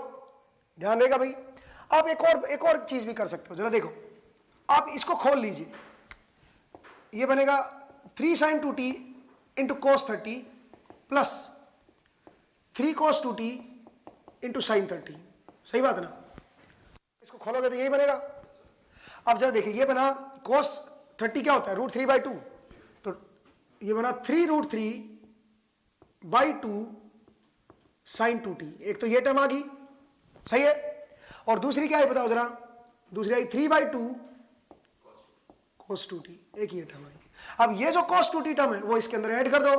Speaker 1: ध्यान रहेगा भाई। आप एक और चीज भी कर सकते हो, जरा देखो। आप इसको खोल लीजिए, ये बनेगा 3 sin 2t into cos 30 plus 3 cos 2t into sine 30, सही बात है ना। इसको खोलोगे तो यही बनेगा। अब जरा देखिए, ये बना cos 30 क्या होता है? √3/2। तो ये बना 3√3/2 साइन 2t। एक तो ये टर्म आ गई, सही है। और दूसरी क्या है बताओ जरा? दूसरी आई 3/2 cos 2t, एक ही टर्म आई। अब ये जो cos 2t टर्म है वो इसके अंदर ऐड कर दो,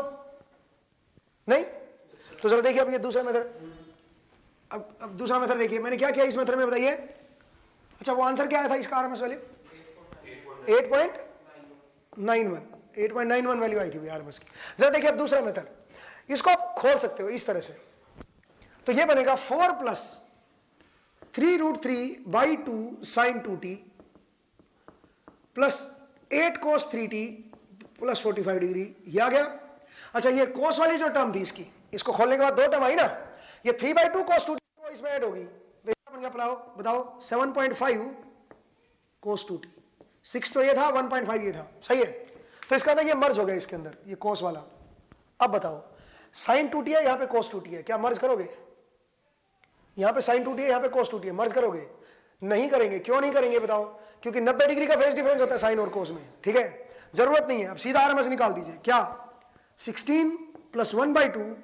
Speaker 1: नहीं? तो जरा देखिए अब ये दूसरा मेथड। अब दूसरा मेथड देखिए, मैंने क्या किया इस मेथड में बताइए। अच्छा, वो आंसर क्या आया था इसका आरएमएस वैल्यू? 8.91 वैल्यू आई थी आरएमएस की। जरा देखिए अब दूसरा मेथड, इसको आप खोल सकते हो इस तरह से। तो ये बनेगा 4 plus 3√3/2 sine 2t plus 8 cos 3t plus 45 degree, ये आ गया। अच्छा, ये cos वाली जो टर्म थी इसकी, इसको खोलने के बाद दो टर्म आई ना, ये 3/2 cos 2t को इसमें ऐड होगी तो अपन क्या बताओ 7.5 cos 2t, 6 तो ये था, 1.5 ये था, सही है। तो इसका मतलब ये मर्ज हो गया इसके अंदर, ये cos वाला। अब बताओ sin 2t है, यहाँ पे cos 2t है, क्या मर्ज करोगे? यहाँ पे sin 2t है, यहाँ पे cos 2t है, मर्ज करोगे? नहीं करेंगे। क्यों नहीं करेंगे बताओ? क्योंकि 90 डिग्री का फेज डिफरेंस होता है साइन और कोस में, ठीक है, जरूरत नहीं है। अब सीधा आरएमएस निकाल दीजिए, क्या 16 + 1/2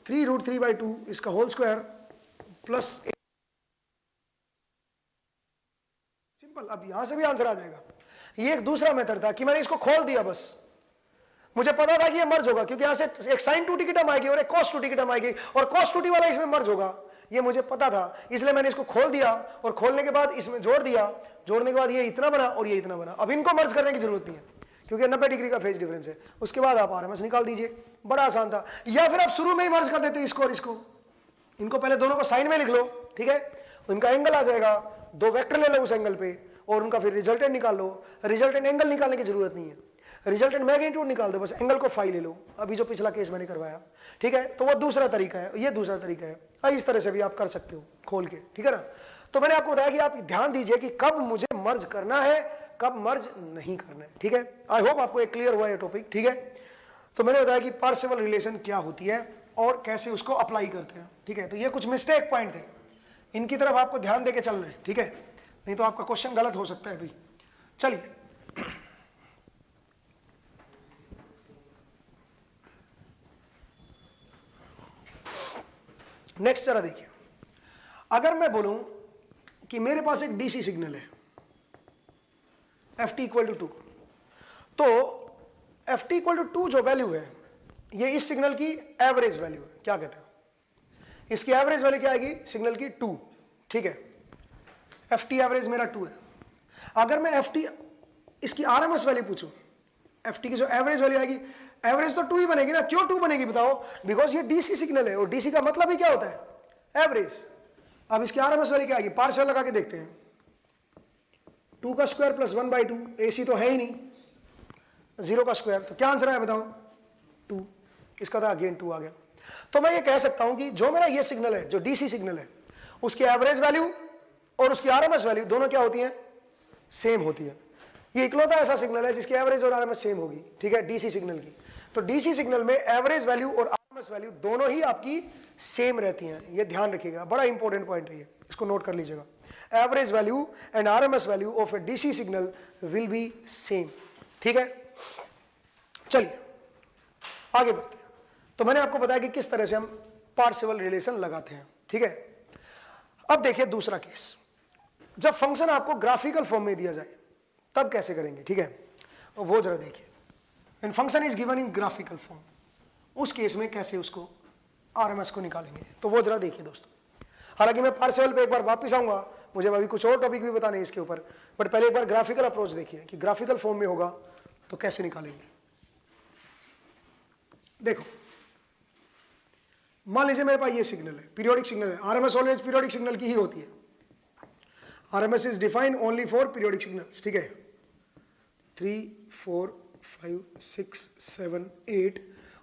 Speaker 1: 3√3/2 इसका होल स्क्वायर प्लस, सिंपल। अब यहां से भी आंसर आ जाएगा। ये एक दूसरा मेथड था कि मैंने इसको खोल दिया, बस मुझे पता था कि ये मर्ज होगा, क्योंकि यहां से एक sin 2t की टर्म आएगी और एक cos 2t की टर्म आएगी, और cos 2t वाला इसमें मर्ज होगा, ये मुझे पता था। इसलिए मैंने इसको खोल दिया और खोलने के बाद इसमें जोड़ दिया, जोड़ने के बाद ये इतना बना और ये इतना बना। अब इनको मर्ज करने की जरूरत नहीं है क्योंकि 90 डिग्री का फेज डिफरेंस है। उसके बाद आप आरएमएस निकाल दीजिए, बड़ा आसान था। या फिर आप शुरू में ही मर्ज कर देते इसको और इसको, इनको पहले दोनों को साइन में लिख लो, ठीक है, इनका एंगल आ जाएगा, 2 वेक्टर ले लो उस एंगल पे और उनका फिर रिजल्टेंट निकाल लो। रिजल्टेंट एंगल निकालने की जरूरत नहीं है, रिजल्टेंट मैग्नीट्यूड निकाल दो, बस एंगल को फाई ले लो, अभी जो पिछला केस मैंने करवाया, ठीक है। तो वो दूसरा तरीका है, ये दूसरा तरीका है। इस तरह से भी आप कर सकते हो खोल के, ठीक है ना। तो मैंने आपको बताया कि आप ध्यान दीजिए कि कब मुझे मर्ज करना है, कब मर्ज नहीं करना है, ठीक है। आई होप आपको एक क्लियर हुआ ये टॉपिक, ठीक है। तो मैंने बताया कि पार्शियल रिलेशन क्या होती है और कैसे उसको अप्लाई करते हैं, ठीक है। तो ये कुछ मिस्टेक पॉइंट थे, इनकी तरफ आपको ध्यान देके चलना है, ठीक है, नहीं तो आपका क्वेश्चन गलत हो सकता है भाई। चलिए नेक्स्ट जरा देखिए, अगर मैं बोलूं कि मेरे पास एक डीसी सिग्नल है ft = 2, तो ft = 2 जो वैल्यू है ये इस सिग्नल की एवरेज वैल्यू है। क्या कहते हैं, इसकी एवरेज वैल्यू क्या आएगी सिग्नल की 2, ठीक है। ft एवरेज मेरा 2 है। अगर मैं ft इसकी आरएमएस वैल्यू पूछूं, ft की जो एवरेज वैल्यू आएगी, एवरेज तो 2 ही बनेगी ना। क्यों 2 बनेगी बताओ? बिकॉज ये डीसी सिग्नल है और डीसी का मतलब ही क्या होता है, एवरेज। अब इसकी आरएमएस वैल्यू क्या आएगी, पार्शियल लगा के देखते हैं, 2 का स्क्वायर प्लस 1/2, एसी तो है ही नहीं, 0 का स्क्वायर, तो क्या आंसर आया बताओ 2। इसका तो अगेन 2 आ गया। तो मैं ये कह सकता हूं कि जो मेरा ये सिग्नल है, जो डीसी सिग्नल है, उसकी एवरेज वैल्यू और उसकी आरएमएस वैल्यू दोनों क्या होती है, सेम होती है। ये इकलौता ऐसा सिग्नल है जिसकी एवरेज और आरएमएस सेम होगी, ठीक है, डीसी सिग्नल की। तो डीसी सिग्नल में एवरेज वैल्यू और आरएमएस वैल्यू दोनों ही आपकी सेम रहती हैं, ये ध्यान रखिएगा, बड़ा इंपॉर्टेंट पॉइंट है ये, इसको नोट कर लीजिएगा। Average value and RMS value of A DC signal will be same, ठीक है। चलिए आगे बढ़ते हैं। तो मैंने आपको बताया कि किस तरह से हम पार्शियल रिलेशन लगाते हैं, ठीक है। अब देखिए दूसरा केस, जब फंक्शन आपको ग्राफिकल फॉर्म में दिया जाए तब कैसे करेंगे, ठीक है, वो जरा देखिए। When function is given in graphical form, उस केस में कैसे उसको आरएमएस को निकालेंगे, तो वो जरा देखिए दोस्तों। हालांकि मैं पार्शियल पे एक बार वापस आऊंगा, मुझे अभी कुछ और टॉपिक भी बताने हैं इसके ऊपर, बट पहले एक बार ग्राफिकल अप्रोच देखिए कि ग्राफिकल फॉर्म में होगा तो कैसे निकालेंगे। देखो मान लीजिए मेरे पास ये सिग्नल है, पीरियोडिक सिग्नल है, आरएमएस ऑलवेज पीरियोडिक सिग्नल की ही होती है। RMS is defined only for periodic signals, ठीक है। 3 4 5 6 7 8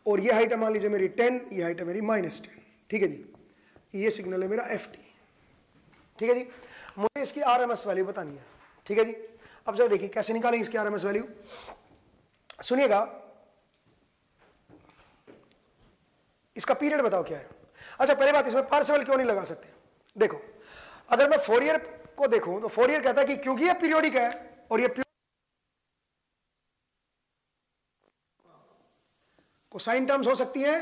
Speaker 1: और ये हाइट है मान लीजिए मेरी 10, ये हाइट है मेरी -10, ठीक है जी। ये सिग्नल है मेरा ft, ठीक है जी। मुझे इसकी आरएमएस वैल्यू बतानी है, ठीक है जी। अब जरा देखिए कैसे निकालेंगे इसकी आरएमएस वैल्यू, सुनिएगा। इसका पीरियड बताओ क्या है। अच्छा पहले बात, इसमें पार्शियल क्यों नहीं लगा सकते, देखो अगर मैं फोरियर को देखूं तो फोरियर कहता है कि क्योंकि ये पीरियोडिक है और ये कोसाइन टर्म्स हो सकती है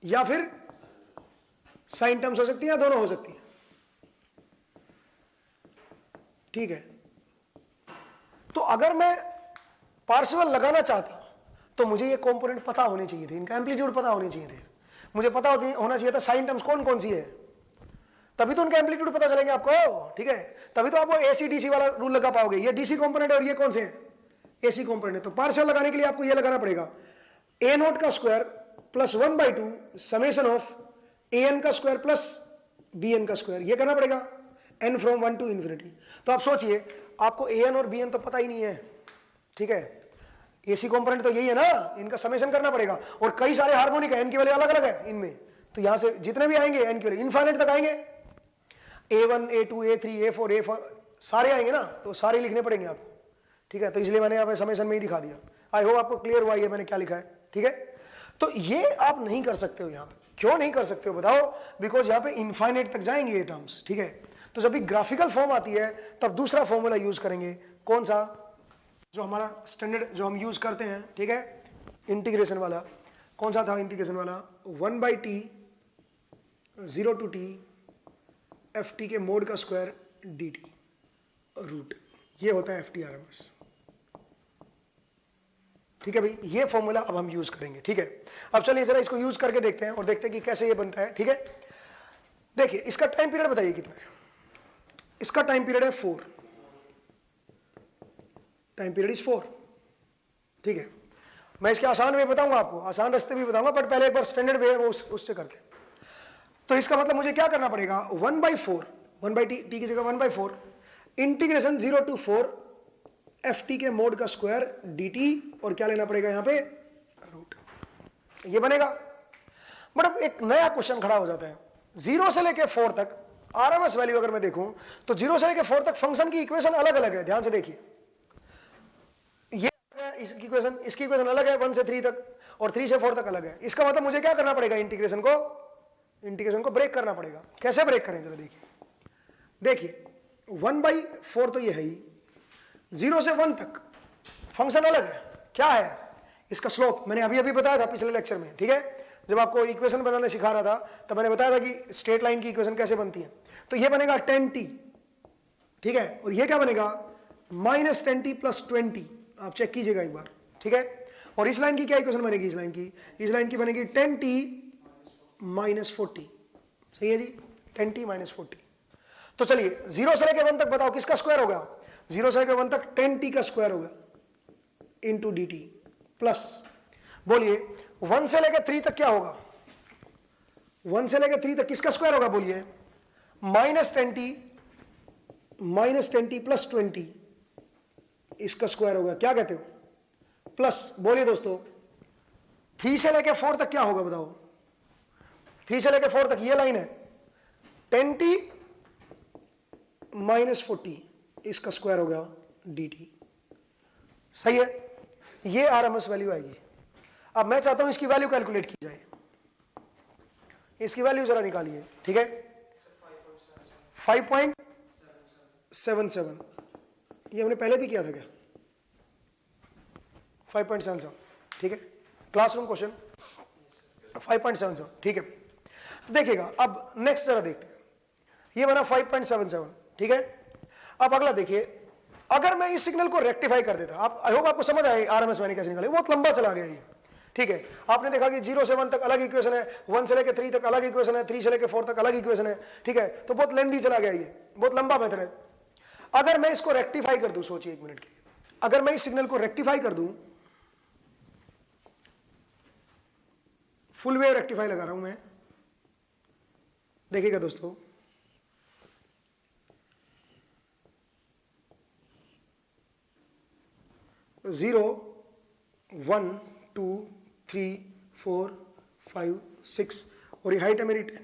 Speaker 1: या फिर साइन टर्म्स हो सकती है, या दोनों हो सकती है, ठीक है। तो अगर मैं पार्शियल लगाना चाहता तो मुझे ये कंपोनेंट पता होने चाहिए थे, इनका एम्पलीट्यूड पता होने चाहिए थे, मुझे पता होना चाहिए था साइन टर्म्स कौन कौन सी है, तभी तो उनका एम्पलीट्यूड पता चलेंगे आपको, ठीक है। तभी तो आप एसी डीसी वाला रूल लगा पाओगे। ये डीसी कंपोनेंट और ये कौन से हैं, एसी कंपोनेंट। तो पार्शियल लगाने के लिए आपको ये लगाना पड़ेगा a0 का square plus 1/2 summation of an का स्क्वायर प्लस bn का स्क्वायर, ये करना पड़ेगा n फ्रॉम 1 to infinity। तो आप सोचिए आपको an और bn तो पता ही नहीं है, ठीक है। एसी कंपोनेंट तो यही है ना, इनका समेशन करना पड़ेगा और कई सारे हार्मोनिक है, इनकी वैल्यू अलग अलग है इनमें, तो यहां से जितने भी आएंगे एन की वैल्यू इनफाइनाइट तक आएंगे, A1 A2 A3 A4 A5 सारे आएंगे ना, तो सारे लिखने पड़ेंगे आपको, ठीक है। तो इसलिए मैंने यहाँ पे समेशन में ही दिखा दिया। आई होप आपको क्लियर हुआ ये मैंने क्या लिखा है, ठीक है। तो ये आप नहीं कर सकते हो यहाँ पे, क्यों नहीं कर सकते हो बताओ? बिकॉज यहाँ पे इनफाइनाइट तक जाएंगे ये टर्म्स, ठीक है। तो जब भी ग्राफिकल फॉर्म आती है तब दूसरा फॉर्मूला यूज करेंगे, कौन सा? जो हमारा स्टैंडर्ड जो हम यूज करते हैं, ठीक है, इंटीग्रेशन वाला। कौन सा था इंटीग्रेशन वाला? 1/t 0 to t ft के मोड का स्क्वायर dt रूट, ये होता है ft RMS, ठीक है भाई। ये फॉर्मूला अब हम यूज करेंगे, ठीक है। अब चलिए जरा इसको यूज करके देखते हैं और देखते हैं कि कैसे ये बनता है, ठीक है। देखिए इसका टाइम पीरियड बताइए कितना है? इसका टाइम पीरियड है 4, टाइम पीरियड इज 4, ठीक है। मैं इसके आसान वे बताऊंगा आपको, आसान रास्ते भी बताऊंगा, बट पहले एक बार स्टैंडर्ड वे है वो उससे करते हैं। तो इसका मतलब मुझे क्या करना पड़ेगा? 1/4, 1/t की जगह 1/4 इंटीग्रेशन 0 to 4 ft के मोड का स्क्वायर dt, और क्या लेना पड़ेगा यहाँ पे? रूट। ये बनेगा। बट अब एक नया क्वेश्चन खड़ा हो जाता है, 0 से लेके 4 तक आरएमएस वैल्यू अगर मैं देखूं तो 0 से लेके 4 तक फंक्शन की इक्वेशन अलग अलग है, ध्यान से देखिए। ये इसकी इक्वेशन अलग है 1 से 3 तक, और 3 से 4 तक अलग है। इसका मतलब मुझे क्या करना पड़ेगा? इंटीग्रेशन को ब्रेक करना पड़ेगा। कैसे ब्रेक करें जरा देखिए 1/4 तो ये है ही, 0 से 1 तक फंक्शन अलग है, क्या है? इसका स्लोप मैंने अभी अभी बताया था पिछले लेक्चर में, ठीक है। जब आपको इक्वेशन बनाने सिखा रहा था तब मैंने बताया था कि स्ट्रेट लाइन की इक्वेशन कैसे बनती है। तो ये बनेगा 10t, ठीक है, और ये क्या बनेगा? -10t + 20। आप चेक कीजिएगा एक बार, ठीक है। और इस लाइन की क्या इक्वेशन बनेगी? इस लाइन की बनेगी 10t - 40, सही है जी, 10t - 40। तो चलिए 0 से लेकर 1 तक बताओ किसका स्क्वायर होगा? 0 से लेकर 1 तक 10t का स्क्वायर होगा इंटू dt प्लस, बोलिए 1 से लेकर 3 तक क्या होगा? 1 से लेकर 3 तक किसका स्क्वायर होगा? बोलिए -10t + 20 इसका स्क्वायर होगा, क्या कहते हो? प्लस, बोलिए दोस्तों 3 से लेकर 4 तक क्या होगा बताओ? 3 से लेकर 4 तक ये लाइन है 10t - 40 इसका स्क्वायर होगा dt, सही है। ये आरएमएस वैल्यू आएगी। अब मैं चाहता हूं इसकी वैल्यू कैलकुलेट की जाए, इसकी वैल्यू जरा निकालिए, ठीक है। 5.77, ये हमने पहले भी किया था क्या? 5.77, ठीक है, क्लासरूम क्वेश्चन 5.77, ठीक है। तो देखिएगा अब नेक्स्ट जरा देखते हैं, ये बना 5.77, ठीक है। अब अगला देखिए, अगर मैं इस सिग्नल को रेक्टिफाई कर देता, आप आई होप आपको समझ आए आरएमएस मैंने कैसे निकाली, बहुत लंबा चला गया ये, ठीक है। आपने देखा कि 0 से 1 तक अलग इक्वेशन है, 1 से लेकर 3 तक अलग इक्वेशन है, 3 से लेकर 4 तक अलग इक्वेशन है, ठीक है। तो बहुत लेंथी चला गया ये, बहुत लंबा मेथड है। अगर मैं इसको रेक्टिफाई कर दूं, सोचिए 1 मिनट के लिए, अगर मैं इस सिग्नल को रेक्टिफाई कर दूं, फुल वेव रेक्टिफाई लगा रहा हूं मैं, देखिएगा दोस्तों, जीरो 1 2 3 4 5 6 और ये हाइट है मेरी 10,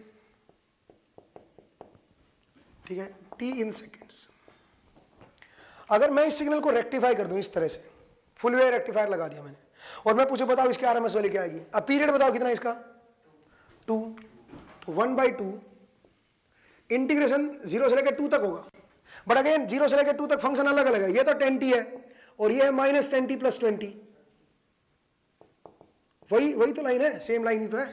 Speaker 1: ठीक है, t इन सेकेंड्स। अगर मैं इस सिग्नल को रेक्टिफाई कर दूं इस तरह से, फुल वेव रेक्टिफायर लगा दिया मैंने, और मैं पूछूं बताओ इसकी आरएमएस वैल्यू क्या आएगी? अब पीरियड बताओ कितना इसका? 2, तो 1/2 इंटीग्रेशन 0 से लेकर 2 तक होगा। बट अगेन 0 से लेकर 2 तक फंक्शन अलग अलग है, ये तो 10t है और ये है -10t + 20, वही तो लाइन है, सेम लाइन ही तो है,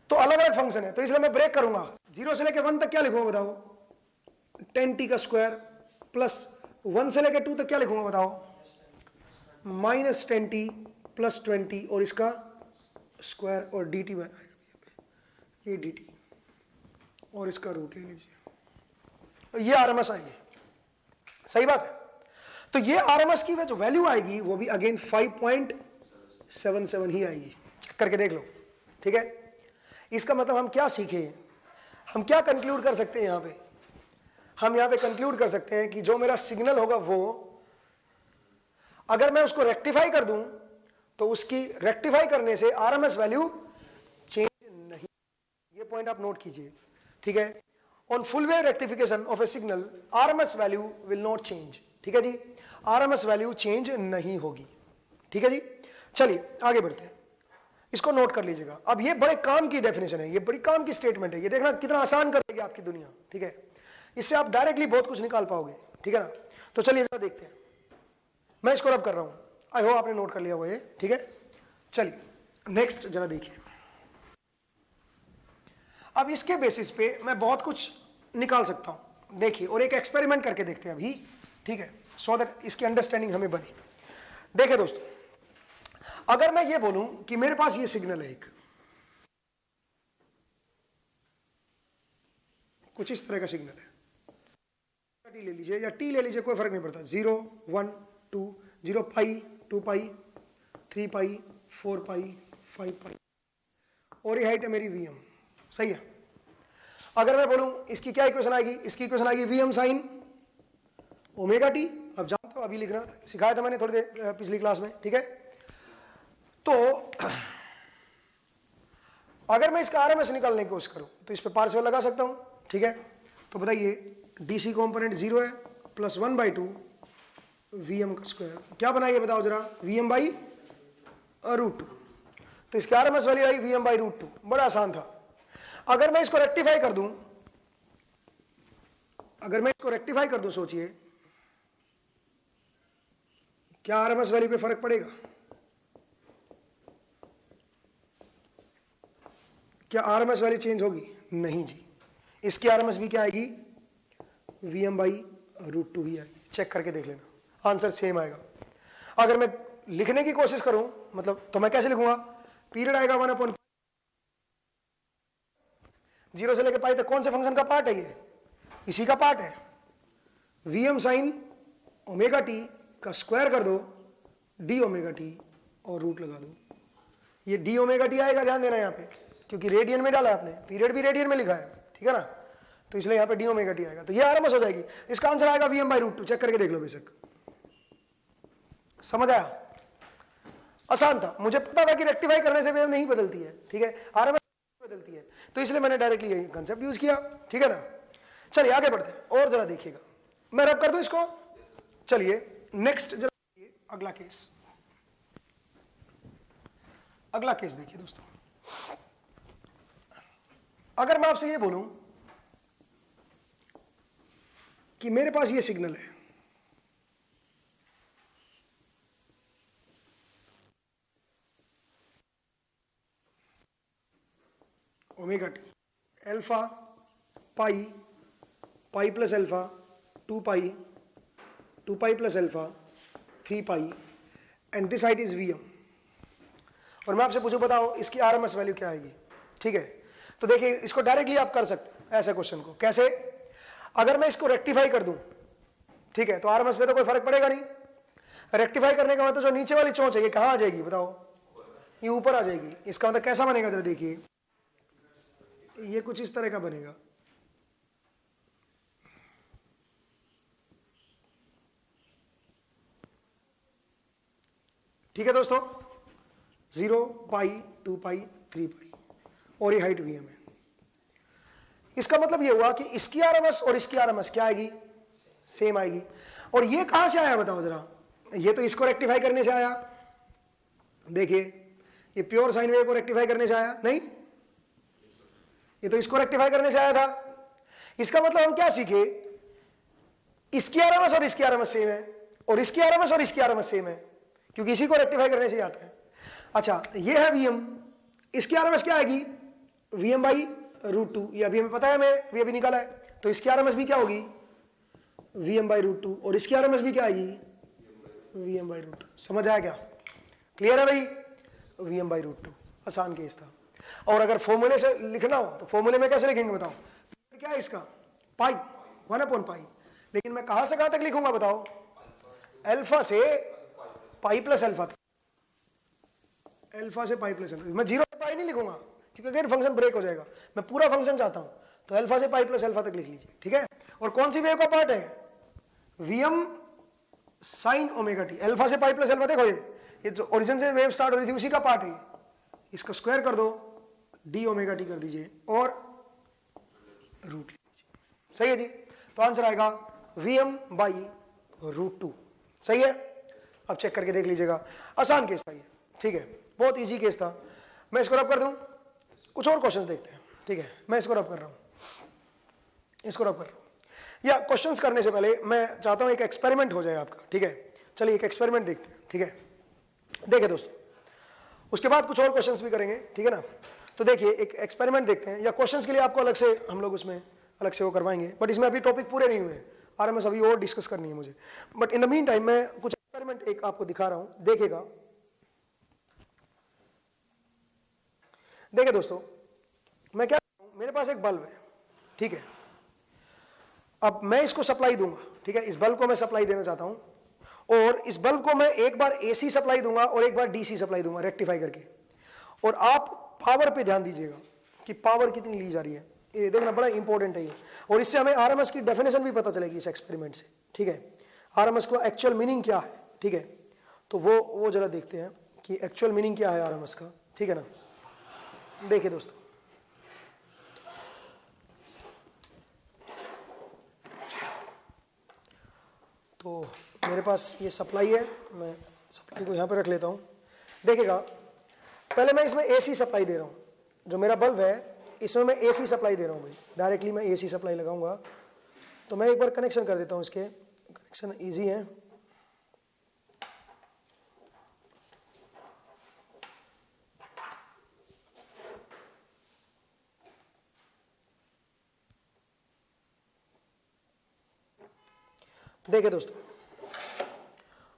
Speaker 1: तो अलग अलग फंक्शन है। तो इसलिए मैं ब्रेक करूंगा, 0 से लेकर 1 तक क्या लिखूंगा बताओ? 10t का स्क्वायर प्लस 1 से लेकर 2 तक क्या लिखूंगा बताओ? -10t + 20 और इसका स्क्वायर और dt में ये dt और इसका रूट ले लीजिए, ये आरएमएस आएगी, सही बात है। तो ये आरएमएस की जो वैल्यू आएगी वो भी अगेन 5.77 ही आएगी, चेक करके देख लो, ठीक है। इसका मतलब हम क्या सीखे, हम क्या कंक्लूड कर सकते हैं यहां पे? हम यहां पे कंक्लूड कर सकते हैं कि जो मेरा सिग्नल होगा वो, अगर मैं उसको रेक्टिफाई कर दूं तो उसकी रेक्टिफाई करने से आरएमएस वैल्यू चेंज नहीं पॉइंट आप नोट कीजिए, ठीक है। On full wave rectification of A signal RMS value will not change, ठीक है जी, आरएमएस वैल्यू चेंज नहीं होगी, ठीक है जी। चलिए आगे बढ़ते हैं, इसको नोट कर लीजिएगा। अब ये बड़े काम की डेफिनेशन है, ये बड़ी काम की स्टेटमेंट है, ये देखना कितना आसान कर देगी आपकी दुनिया, ठीक है। इससे आप डायरेक्टली बहुत कुछ निकाल पाओगे, ठीक है ना। तो चलिए जरा देखते हैं, मैं इसको रब कर रहा हूं, आई होप आपने नोट कर लिया हुआ ये, ठीक है। चलिए नेक्स्ट जरा देखिए। अब इसके बेसिस पे मैं बहुत कुछ निकाल सकता हूं, देखिए, और एक एक्सपेरिमेंट करके देखते हैं अभी, ठीक है, सो दैट इसकी अंडरस्टैंडिंग हमें बने। देखिए दोस्तों, अगर मैं ये बोलूं कि मेरे पास ये सिग्नल है एक, कुछ इस तरह का सिग्नल है, टी ले लीजिए या टी ले लीजिए, कोई फर्क नहीं पड़ता, 0 1 2 0 पाई 2 पाई 3 पाई 4 पाई 5 पाई, और ये हाइट है मेरी वीएम, सही है। अगर मैं बोलूं इसकी क्या इक्वेशन आएगी, इसकी इक्वेशन आएगी वीएम साइन ओमेगा टी, अब जानते हो, अभी लिखना सिखाया था मैंने थोड़ी देर पिछली क्लास में, ठीक है। तो अगर मैं इसका आरएमएस निकालने की कोशिश करूं तो इस पे पार्शियल लगा सकता हूं, ठीक है। तो बताइए डीसी कंपोनेंट 0 है प्लस 1/2 वीएम का स्क्वायर, क्या बनाइए बताओ जरा, वीएम बाई √2, तो इसकी RMS value I VM by √2, बड़ा आसान था। अगर मैं इसको रेक्टिफाई कर दूं, अगर मैं इसको रेक्टिफाई कर दूं, सोचिए क्या आरएमएस वैल्यू पे फर्क पड़ेगा, क्या आरएमएस वैल्यू चेंज होगी, नहीं जी, इसकी आरएमएस भी क्या आएगी, वीएम बाई √2 ही आएगी, चेक करके देख लेना, आंसर सेम आएगा। अगर मैं लिखने की कोशिश करूं, मतलब तो मैं कैसे लिखूंगा, पीरियड आएगा 1/, 0 से लेकर पाई तक कौन से फंक्शन का पार्ट है, ये इसी का पार्ट है, वीएम साइन ओमेगा टी का स्क्वायर कर दो डी ओमेगा टी और रूट लगा दो, ये डी ओमेगा टी आएगा, ध्यान देना यहाँ पे, क्योंकि रेडियन में डाला आपने, पीरियड भी रेडियन में लिखा है, ठीक है ना, तो इसलिए यहाँ पे डी ओमेगा टी आएगा, तो ये आरएमएस हो जाएगी। इसका आंसर आएगा वीएम बाई √2, चेक करके देख लो बेशक, समझ आया, आसान था। मुझे पता था कि रेक्टिफाई करने से वेव नहीं बदलती है, ठीक है, आरएमएस बदलती है, तो इसलिए मैंने डायरेक्टली यही कंसेप्ट यूज किया, ठीक है ना। चलिए आगे बढ़ते हैं, और जरा देखिएगा, मैं रब कर दूं इसको। चलिए नेक्स्ट जरा अगला केस, अगला केस देखिए दोस्तों। अगर मैं आपसे ये बोलूं कि मेरे पास ये सिग्नल है, omega T alpha pi pi plus alpha 2 pi plus alpha 3 pi and this height is VM, और मैं आपसे पूछूं बताओ इसकी आरएमएस वैल्यू क्या आएगी, ठीक है। तो देखिए इसको डायरेक्टली आप कर सकते हैं ऐसे क्वेश्चन को, कैसे, अगर मैं इसको रेक्टिफाई कर दूं, ठीक है, तो आरएमएस पे तो कोई फर्क पड़ेगा नहीं, रेक्टिफाई करने का मतलब जो नीचे वाली चोंच है ये कहां आ जाएगी बताओ, ये ऊपर आ जाएगी, इसका मतलब कैसा बनेगा जरा देखिए, ये कुछ इस तरह का बनेगा, ठीक है दोस्तों, 0 पाई 2 पाई 3 पाई, और ये हाइट वीएम है। इसका मतलब ये हुआ कि इसकी आरएमएस और इसकी आरएमएस क्या आएगी, सेम आएगी। और ये कहां से आया बताओ जरा, ये तो इसको रेक्टिफाई करने से आया, देखिए ये प्योर साइन वेव को रेक्टिफाई करने से आया, नहीं, ये तो इसको रेक्टिफाई करने से आया था। इसका मतलब हम क्या सीखे, इसकी आरएमएस और इसकी आरएमएस सेम है, और इसकी आरएमएस और इसकी आरएमएस सेम है, क्योंकि इसी को रेक्टिफाई करने से आता है। अच्छा ये है वीएम, इसकी आरएमएस क्या आएगी, वीएम बाई √2, ये अभी हमें पता है, हमें अभी निकाला है, तो इसकी आरएमएस भी क्या होगी, वीएम बाई √2, और इसकी आरएमएस भी क्या आएगी, वीएम बाई √2। समझ आया क्या, क्लियर है भाई, वीएम बाई √2, आसान केस था। और अगर फॉर्मूले से लिखना हो तो फॉर्मूले में कैसे लिखेंगे बताओ, क्या है इसका, पाई 1/पाई, लेकिन मैं कहां से कहां तक लिखूंगा बताओ, अल्फा से पाई प्लस अल्फा तक, अल्फा से पाई प्लस अल्फा, मैं 0 से पाई नहीं लिखूंगा क्योंकि अगर फंक्शन ब्रेक हो जाएगा, मैं पूरा फंक्शन चाहता हूं, तो अल्फा से पाई प्लस अल्फा तक लिख लीजिए, ठीक है। और कौन सी वेव का पार्ट है, VM sine omega T, alpha से पाई प्लस अल्फा, देखो ये जो ओरिजिन से वेव स्टार्ट हो रही थी उसी का पार्ट है, इसका स्क्वायर कर दो डी ओमेगा टी कर दीजिए, और रूट, सही है जी। तो आंसर आएगा Vm बाई √2, सही है। अब चेक करके देख लीजिएगा, आसान केस था ये, ठीक है, बहुत इजी केस था। मैं इसको रब कर दूं, कुछ और क्वेश्चंस देखते हैं, ठीक है। मैं इसको रब कर रहा हूं, इसको रब कर रहा हूं, या क्वेश्चंस करने से पहले मैं चाहता हूं एक एक्सपेरिमेंट हो जाए आपका, ठीक है। चलिए एक एक्सपेरिमेंट देखते हैं, ठीक है। देखिए दोस्तों, उसके बाद कुछ और क्वेश्चंस भी करेंगे, ठीक है ना। तो देखिए एक एक्सपेरिमेंट देखते हैं, या क्वेश्चंस के लिए आपको अलग से हम लोग उसमें अलग से वो करवाएंगे, बट इसमें अभी टॉपिक पूरे नहीं हुए, आरएमएस अभी और डिस्कस करनी है मुझे। But in the mean time मैं कुछ एक्सपेरिमेंट एक आपको दिखा रहा हूं, देखिएगा। देखिए दोस्तों, मैं क्या, मेरे पास एक बल्ब है, ठीक है। अब मैं इसको सप्लाई दूंगा, ठीक है, इस बल्ब को मैं सप्लाई देना चाहता हूं, और इस बल्ब को मैं एक बार एसी सप्लाई दूंगा और एक बार डीसी सप्लाई दूंगा रेक्टिफाई करके। और आप पावर पे ध्यान दीजिएगा कि पावर कितनी ली जा रही है, ये देखना बड़ा इंपॉर्टेंट है ये। और इससे हमें आरएमएस की डेफिनेशन भी पता चलेगी इस एक्सपेरिमेंट से, ठीक है। आरएमएस का एक्चुअल मीनिंग क्या है, ठीक है। तो वो जरा देखते हैं कि एक्चुअल मीनिंग क्या है आरएमएस का, ठीक है ना। देखिए दोस्तों, तो मेरे पास ये सप्लाई है, मैं सप्लाई को यहाँ पे रख लेता हूँ। देखिएगा, पहले मैं इसमें एसी सप्लाई दे रहा हूँ, जो मेरा बल्ब है इसमें मैं एसी सप्लाई दे रहा हूँ भाई, डायरेक्टली मैं एसी सप्लाई लगाऊंगा। तो मैं एक बार कनेक्शन कर देता हूँ, इसके कनेक्शन इजी है। देखिए दोस्तों,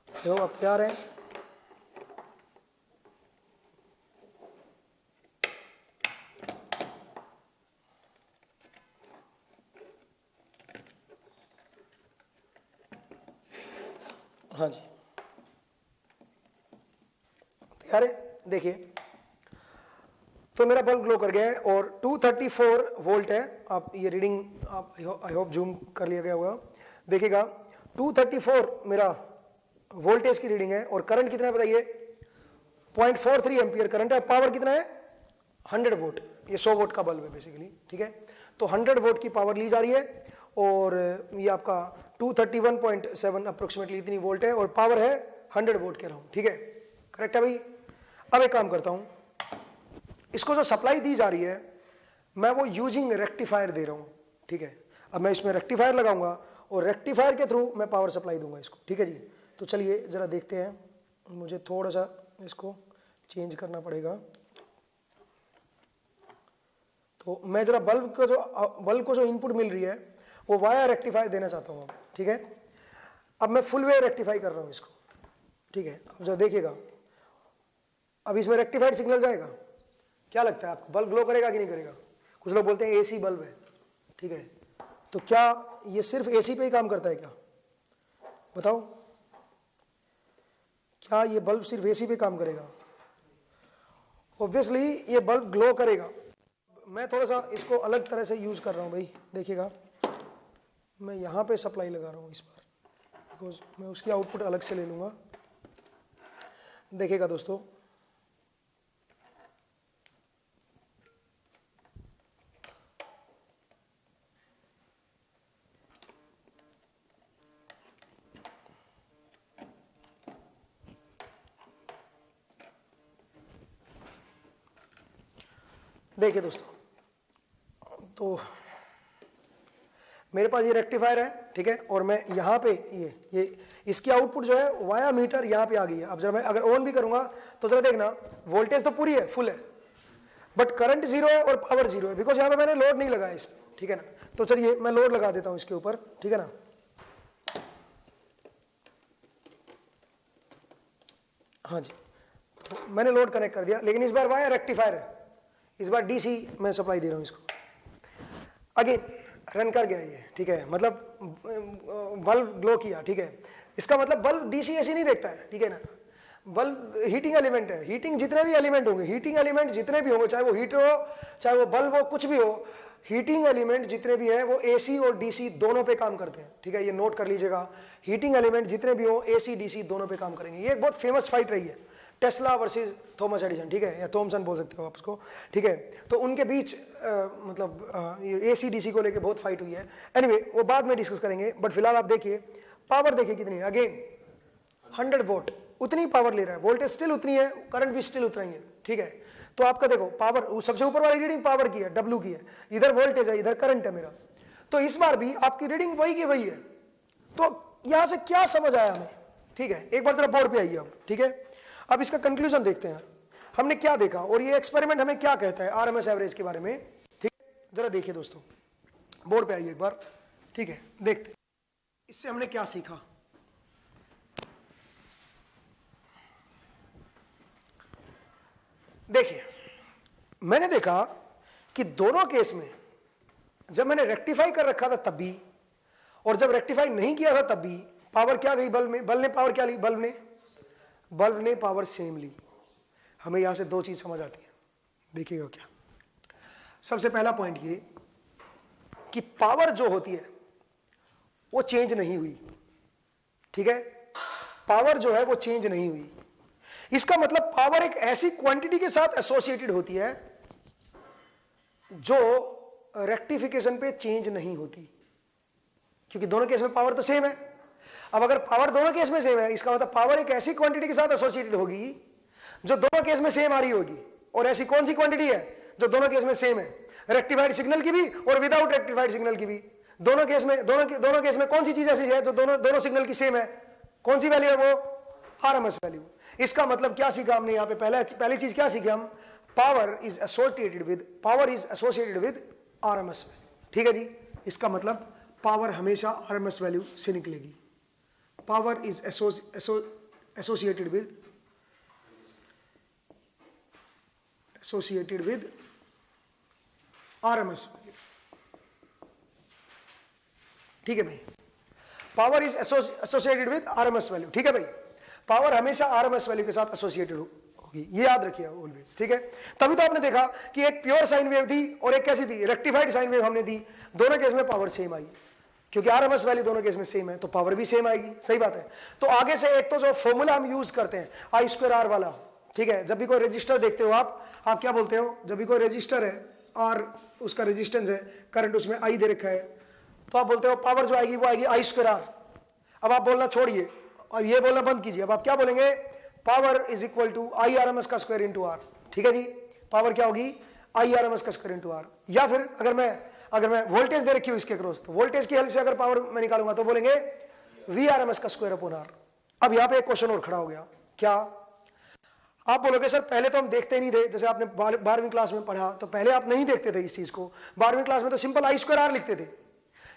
Speaker 1: देखो अब तैयार है। हाँ जी, तैयार है। देखिए, तो मेरा बल्ब ग्लो कर गया है और 234 वोल्ट है। आप ये रीडिंग आप आई होप जूम कर लिया गया होगा। देखिएगा 234 मेरा वोल्टेज की रीडिंग है, और करंट कितना है बताइए, 0.43 एम्पियर करंट है। पावर कितना है, 100 वोट, ये 100 वोट का बल्ब है बेसिकली, ठीक है। तो 100 वोट की पावर ली जा रही है, और ये आपका 231.7 अप्रोक्सीमेटली इतनी वोल्ट है, और पावर है 100 वोट कह रहा हूँ, ठीक है, करेक्ट है भाई। अब एक काम करता हूँ, इसको जो सप्लाई दी जा रही है मैं वो यूजिंग रेक्टिफायर दे रहा हूँ, ठीक है। अब मैं इसमें रेक्टिफायर लगाऊंगा और रेक्टिफायर के थ्रू मैं पावर सप्लाई दूंगा इसको, ठीक है जी। तो चलिए जरा देखते हैं, मुझे थोड़ा सा इसको चेंज करना पड़ेगा। तो मैं जरा बल्ब को जो इनपुट मिल रही है वो वाया रेक्टिफायर देना चाहता हूँ, ठीक है। अब मैं फुल वे रेक्टिफाई कर रहा हूँ इसको, ठीक है। अब जरा देखिएगा, अब इसमें रेक्टिफाइड सिग्नल जाएगा। क्या लगता है आपको, बल्ब ग्लो करेगा कि नहीं करेगा? कुछ लोग बोलते हैं एसी बल्ब है, ठीक है। तो क्या ये सिर्फ एसी पे ही काम करता है क्या, बताओ? क्या ये बल्ब सिर्फ एसी पे काम करेगा? ऑब्वियसली ये बल्ब ग्लो करेगा। मैं थोड़ा सा इसको अलग तरह से यूज कर रहा हूँ भाई, देखिएगा मैं यहाँ पे सप्लाई लगा रहा हूँ इस बार, बिकॉज मैं उसकी आउटपुट अलग से ले लूँगा। देखिएगा दोस्तों, देखिए दोस्तों, तो मेरे पास ये रेक्टिफायर है, ठीक है, और मैं यहाँ पे ये इसकी आउटपुट जो है वाया मीटर यहाँ पे आ गई है। अब जरा मैं अगर ऑन भी करूंगा तो जरा देखना, वोल्टेज तो पूरी है, फुल है, बट करंट जीरो है और पावर जीरो है, बिकॉज यहाँ पे मैंने लोड नहीं लगाया इसमें, ठीक है ना। तो चलिए मैं लोड लगा देता हूँ इसके ऊपर, ठीक है ना। हाँ जी, तो मैंने लोड कनेक्ट कर दिया, लेकिन इस बार वाया रेक्टिफायर है, इस बार डीसी मैं सप्लाई दे रहा हूँ इसको। अगेन रन कर गया ये, ठीक है, मतलब बल्ब ग्लो किया, ठीक है। इसका मतलब बल्ब डीसी एसी नहीं देखता है, ठीक है ना। बल्ब हीटिंग एलिमेंट है, हीटिंग जितने भी एलिमेंट होंगे, हीटिंग एलिमेंट जितने भी होंगे, चाहे वो हीटर हो चाहे वो बल्ब हो, कुछ भी हो, हीटिंग एलिमेंट जितने भी हैं वो एसी और डीसी दोनों पे काम करते हैं, ठीक है। ये नोट कर लीजिएगा, हीटिंग एलिमेंट जितने भी हो एसी डीसी दोनों पे काम करेंगे। ये एक बहुत फेमस फाइट रही है टेस्ला वर्सेस थॉमस एडिसन, ठीक है, या थॉमसन बोल सकते हो आप उसको, ठीक है। तो उनके बीच मतलब एसी डीसी को लेके बहुत फाइट हुई है। एनीवे वो बाद में डिस्कस करेंगे, बट फिलहाल आप देखिए पावर देखिए कितनी है, अगेन 100 वोल्ट, उतनी पावर ले रहा है, वोल्टेज स्टिल उतनी है, करंट भी स्टिल उतना ही है, ठीक है। तो आपका देखो पावर, सबसे ऊपर वाली रीडिंग पावर की है, डब्ल्यू की है, इधर वोल्टेज है, इधर करंट है मेरा। तो इस बार भी आपकी रीडिंग वही की वही है। तो यहां से क्या समझ आया हमें, ठीक है, एक बार जरा बोर्ड पे आइए अब, ठीक है। अब इसका कंक्लूजन देखते हैं, हमने क्या देखा और ये एक्सपेरिमेंट हमें क्या कहता है आरएमएस एवरेज के बारे में, ठीक है। जरा देखिए दोस्तों, बोर्ड पे आइए एक बार, ठीक है, देखते हैं इससे हमने क्या सीखा। देखिए मैंने देखा कि दोनों केस में जब मैंने रेक्टिफाई कर रखा था तब भी, और जब रेक्टिफाई नहीं किया था तब भी, पावर क्या गई बल्ब में, बल्ब ने पावर क्या ली, बल्ब ने पावर सेम ली। हमें यहां से दो चीज समझ आती है, देखिएगा क्या। सबसे पहला पॉइंट ये कि पावर जो होती है वो चेंज नहीं हुई, ठीक है, पावर जो है वो चेंज नहीं हुई। इसका मतलब पावर एक ऐसी क्वांटिटी के साथ एसोसिएटेड होती है जो रेक्टिफिकेशन पे चेंज नहीं होती, क्योंकि दोनों केस में पावर तो सेम है। अब अगर पावर दोनों केस में सेम है, इसका मतलब पावर एक ऐसी क्वांटिटी के साथ एसोसिएटेड होगी जो दोनों केस में सेम आ रही होगी। और ऐसी कौन सी क्वांटिटी है जो दोनों केस में सेम है, रेक्टिफाइड सिग्नल की भी और विदाउट रेक्टिफाइड सिग्नल की भी। दोनों केस में कौन सी चीज ऐसी है जो दोनों सिग्नल की सेम है, कौन सी वैल्यू है वो, आरएमएस वैल्यू। इसका मतलब क्या सीखा हमने यहाँ पे, पहली चीज क्या सीखी हम, power is associated with RMS value, ठीक है जी। इसका मतलब पावर हमेशा आरएमएस वैल्यू से निकलेगी, power is associated with RMS value, ठीक है भाई, power is associated with RMS value, ठीक है भाई। पावर हमेशा आरएमएस वैल्यू के साथ एसोसिएटेड होगी, ये याद रखिए ऑलवेज, ठीक है। तभी तो आपने देखा कि एक प्योर साइन वेव थी और एक कैसी थी, रेक्टिफाइड साइन वेव हमने दी, दोनों केस में पावर सेम आई, क्योंकि आरएमएस वैल्यू दोनों केस में सेम है तो पावर भी सेम आएगी, सही बात है। तो आगे से एक तो जो फॉर्मूला हम यूज करते हैं I²R वाला, ठीक है, जब भी कोई रजिस्टर देखते हो आप क्या बोलते हो, जब भी कोई रजिस्टर है R उसका रेजिस्टेंस है, करंट उसमें I दे रखा है, तो आप बोलते हो पावर जो आएगी वो आएगी I²R। अब आप बोलना छोड़िए और ये बोलना बंद कीजिए, अब आप क्या बोलेंगे, power is equal to IRMS का स्क्वायर इंटू R, ठीक है जी। पावर क्या होगी, IRMS का स्क्वायर इंटू R। या फिर अगर मैं वोल्टेज दे रखी हूं इसके क्रॉस, तो वोल्टेज की हेल्प से अगर पावर मैं निकालूंगा तो बोलेंगे VRMS का स्क्वायर अपॉन R। अब यहां पे एक क्वेश्चन और खड़ा हो गया, क्या आप बोलोगे सर पहले तो हम देखते नहीं थे, जैसे आपने 12वीं क्लास में पढ़ा तो पहले आप नहीं देखते थे इस चीज को, 12वीं क्लास में तो सिंपल I²R लिखते थे,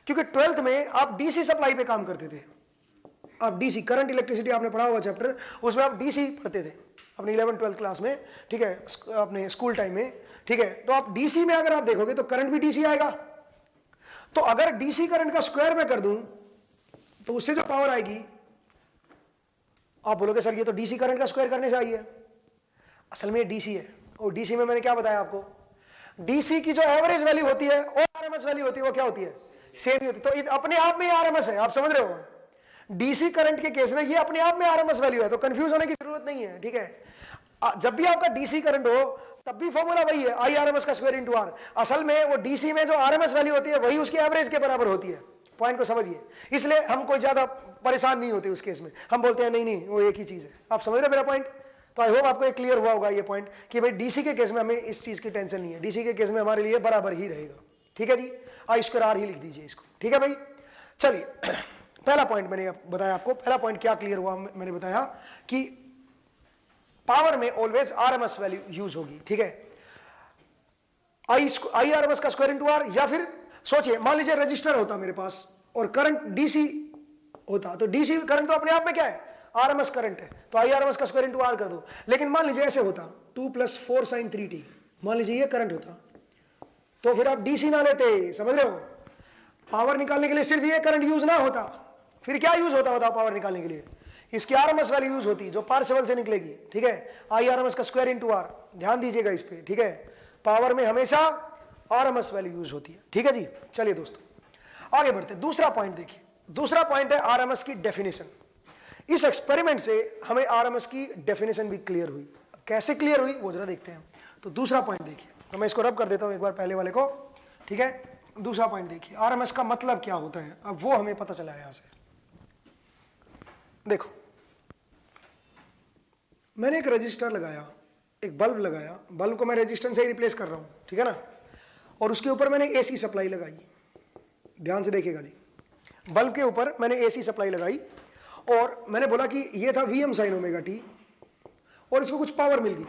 Speaker 1: क्योंकि 12th में आप डीसी सप्लाई पे काम करते थे। आप डीसी करंट इलेक्ट्रिसिटी आपने पढ़ा हुआ चैप्टर, उसमें आप डीसी पढ़ते थे अपने 11th-12th क्लास में, ठीक है, अपने स्कूल टाइम में, ठीक है। तो आप डीसी में अगर आप देखोगे तो करंट भी डीसी आएगा। तो अगर डीसी करंट का स्क्वायर मैं कर दूं तो उससे जो पावर आएगी, आप बोलोगे सर ये तो डीसी करंट का स्क्वायर करने से आई है, असल में डीसी है। और डीसी में मैंने क्या बताया आपको, डीसी की जो एवरेज वैल्यू होती है और आरएमएस वैल्यू होती है वो क्या होती है, सेम ही होती है। तो अपने आप में आरएमएस है, आप समझ रहे हो, डीसी करंट के केस में ये अपने आप में आरएमएस वैल्यू है, तो कंफ्यूज होने की जरूरत नहीं है, ठीक है। जब भी आपका डीसी करंट हो तब भी फॉर्मूला वही है, IRMS का स्क्वायर इंटू R। असल में वो डीसी में जो आरएमएस वैल्यू होती है वही उसकी एवरेज के बराबर होती है, पॉइंट को समझिए। इसलिए हम कोई ज्यादा परेशान नहीं होते उस केस में, हम बोलते हैं नहीं वो एक ही चीज है। आप समझ रहे मेरा पॉइंट। तो आई होप आपको एक क्लियर हुआ होगा ये पॉइंट कि भाई डीसी के केस में हमें इस चीज की टेंशन नहीं है, डीसी के केस में हमारे लिए बराबर ही रहेगा, ठीक है जी। I²R ही लिख दीजिए इसको, ठीक है भाई। चलिए पहला पॉइंट मैंने बताया आपको, पहला पॉइंट क्या क्लियर हुआ, मैंने बताया कि पावर में ऑलवेज आरएमएस वैल्यू यूज होगी, ठीक है। IRMS का स्क्वायर इंटू R, या फिर सोचिए मान लीजिए रजिस्टर होता मेरे पास और करंट डीसी होता, तो डीसी करंट तो अपने आप में क्या है, आरएमएस करंट है, तो IRMS का स्क्वायर इंटू R कर दो। लेकिन मान लीजिए ऐसे होता 2 + 4 sin 3t, मान लीजिए ये करंट होता, तो फिर आप डीसी ना लेते, समझ रहे हो। पावर निकालने के लिए सिर्फ ये करंट यूज ना होता, फिर क्या यूज होता पावर निकालने के लिए, इसकी आरएमएस वैल्यू यूज होती जो पार्शियल से निकलेगी, ठीक है। IRMS का स्क्वायर इंटू R, ध्यान दीजिएगा इस पे, ठीक है। पावर में हमेशा आरएमएस वैल्यू यूज होती है, ठीक है जी। चलिए दोस्तों आगे बढ़ते, दूसरा पॉइंट देखिए, दूसरा पॉइंट है आरएमएस की डेफिनेशन। इस एक्सपेरिमेंट से हमें आरएमएस की डेफिनेशन भी क्लियर हुई। कैसे क्लियर हुई वो जरा देखते हैं। तो दूसरा पॉइंट देखिए, तो मैं इसको रब कर देता हूं एक बार पहले वाले को, ठीक है। दूसरा पॉइंट देखिए, आरएमएस का मतलब क्या होता है, अब वो हमें पता चला है यहां से। देखो, मैंने एक रजिस्टर लगाया, एक बल्ब लगाया, बल्ब को मैं रेजिस्टेंस से ही रिप्लेस कर रहा हूं, ठीक है ना, और उसके ऊपर मैंने एसी सप्लाई लगाई। ध्यान से देखिएगा जी, बल्ब के ऊपर मैंने एसी सप्लाई लगाई और मैंने बोला कि ये था Vm sin ओमेगा टी, और इसको कुछ पावर मिल गई,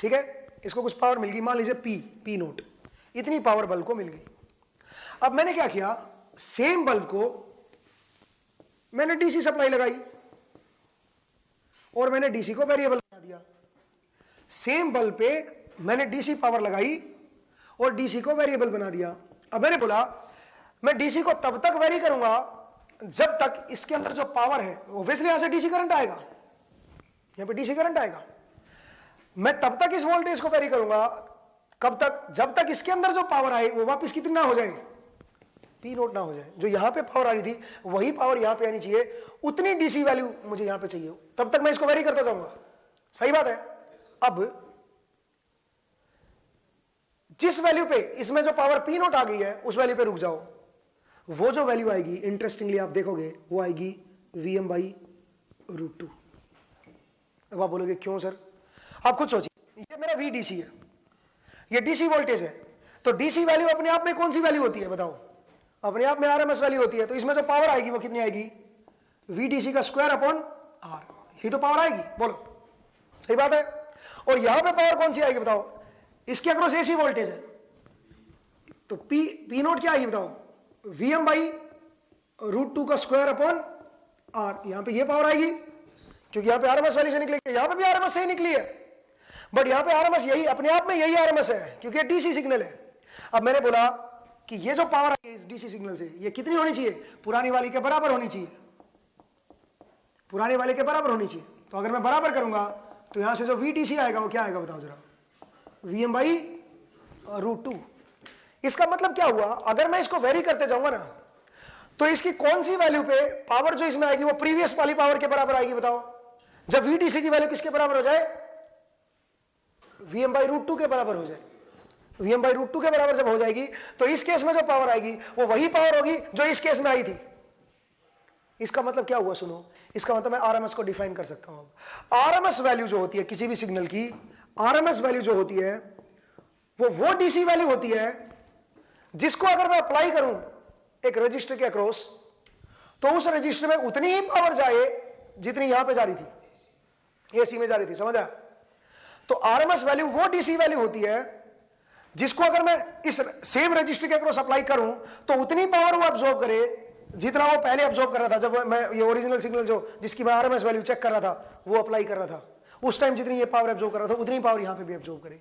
Speaker 1: ठीक है, इसको कुछ पावर मिल गई, मान लीजिए पी नोट, इतनी पावर बल्ब को मिल गई। अब मैंने क्या किया, सेम बल्ब को मैंने डीसी सप्लाई लगाई और मैंने डीसी को वेरिएबल बना दिया। सेम बल्ब पे मैंने डीसी पावर लगाई और डीसी को वेरिएबल बना दिया। अब मैंने बोला मैं डीसी को तब तक वेरी करूंगा जब तक इसके अंदर जो पावर है, ऑब्वियसली यहां से डीसी करंट आएगा, यहां पे डीसी करंट आएगा। मैं तब तक इस वोल्टेज को वेरी करूंगा कब तक, जब तक इसके अंदर जो पावर आए वो वापस कितनी ना हो जाए, पी नोट ना हो जाए। जो यहां पे पावर आ रही थी वही पावर यहां पे आनी चाहिए, उतनी डीसी वैल्यू मुझे यहां पे चाहिए, तब तक मैं इसको वेरी करता जाऊंगा। सही बात है। अब जिस वैल्यू पे इसमें जो पावर पी नोट आ गई है उस वैल्यू पे रुक जाओ, वो जो वैल्यू आएगी इंटरेस्टिंगली आप देखोगे वो आएगी Vm/√2। अब आप बोलोगे क्यों सर, आप खुद सोचिए, ये मेरा VDC है, ये डीसी वोल्टेज है, तो डीसी वैल्यू अपने आप में कौन सी वैल्यू होती है बताओ, अपने आप में आरएमएस वैल्यू होती है। तो इसमें जो पावर आएगी वो कितनी आएगी, VDC का स्क्वायर अपॉन R, यही तो पावर आएगी, बोलो सही बात है। और यहां पे पावर कौन सी आएगी बताओ, इसके अक्रॉस एसी वोल्टेज है, तो पी नोट क्या आएगी बताओ, Vm/√2 का स्क्वायर अपॉन R। यहां पे ये पावर आएगी क्योंकि यहां पे आरएमएस वैल्यू से निकली, यहां पे भी आरएमएस से ही निकली है, बट यहां पे आरएमएस यही अपने आप में यही आरएमएस है क्योंकि ये डीसी सिग्नल है। अब मैंने बोला कि ये जो पावर आई है इस डीसी सिग्नल से ये कितनी होनी चाहिए, पुरानी वाली के बराबर होनी चाहिए, पुरानी वाले के बराबर होनी चाहिए। तो अगर मैं बराबर करूंगा तो यहां से जो VDC आएगा वो क्या आएगा बताओ जरा, Vm/√2। इसका मतलब क्या हुआ, अगर मैं इसको वेरी करते जाऊंगा ना तो इसकी कौन सी वैल्यू पे पावर जो इसमें आएगी वो प्रीवियस वाली पावर के बराबर आएगी बताओ। जब VDC की वैल्यू किसके बराबर हो जाए, Vm/√2 के बराबर हो जाए, Vm/√2 के बराबर जब हो जाएगी तो इस केस में जो पावर आएगी वो वही पावर होगी जो इस केस में आई थी। इसका मतलब क्या हुआ सुनो, इसका मतलब मैं आरएमएस को डिफाइन कर सकता हूं। आरएमएस वैल्यू जो होती है किसी भी सिग्नल की, आरएमएस वैल्यू जो होती है वो डीसी वैल्यू होती है जिसको अगर मैं अप्लाई करूं एक रजिस्टर के अक्रॉस तो उस रजिस्टर में उतनी ही पावर जाए जितनी यहां पे जा रही थी, एसी में जा रही थी, समझ आया। तो आरएमएस वैल्यू वो डीसी वैल्यू होती है जिसको अगर मैं इस सेम रजिस्टर के अक्रॉस अप्लाई करूं तो उतनी पावर वो अब्सॉर्ब करे जितना वो पहले अब्सॉर्ब कर रहा था। जब मैं ये ओरिजिनल सिग्नल जो जिसकी मैं आरएमएस वैल्यू चेक कर रहा था वो अप्लाई कर रहा था, उस टाइम जितनी ये पावर अब्सॉर्ब कर रहा था उतनी पावर यहां पे भी अब्सॉर्ब करे।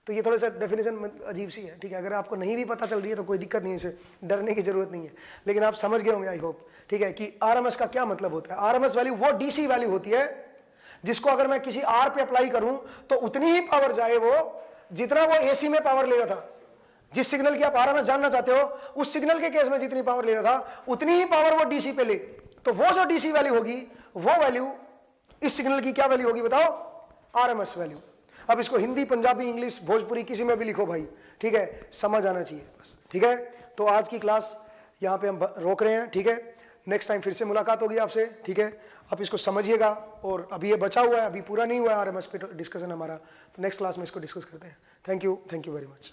Speaker 1: तो ये थोड़ा सा डेफिनेशन अजीब सी है, ठीक है। अगर आपको नहीं भी पता चल रही है तो कोई दिक्कत नहीं है, इसे डरने की जरूरत नहीं है, लेकिन आप समझ गए होंगे आई होप, ठीक है, कि आरएमएस का क्या मतलब होता है। आरएमएस वैल्यू वो डीसी वैल्यू होती है जिसको अगर मैं किसी आर पे अप्लाई करूं तो उतनी ही पावर जाए वो जितना वो एसी में पावर ले रहा था। जिस सिग्नल की आप आरएमएस जानना चाहते हो उस सिग्नल के केस में जितनी पावर ले रहा था उतनी ही पावर वो डीसी पे ले, तो वो जो डीसी वैल्यू होगी वो वैल्यू इस सिग्नल की क्या वैल्यू होगी बताओ, आरएमएस वैल्यू। अब इसको हिंदी, पंजाबी, इंग्लिश, भोजपुरी किसी में भी लिखो भाई, ठीक है, समझ आना चाहिए बस, ठीक है। तो आज की क्लास यहाँ पे हम रोक रहे हैं, ठीक है। नेक्स्ट टाइम फिर से मुलाकात होगी आपसे, ठीक है। आप इसको समझिएगा, और अभी ये बचा हुआ है, अभी पूरा नहीं हुआ है आरएमएस पे डिस्कशन हमारा, तो नेक्स्ट क्लास में इसको डिस्कस करते हैं। Thank you very much.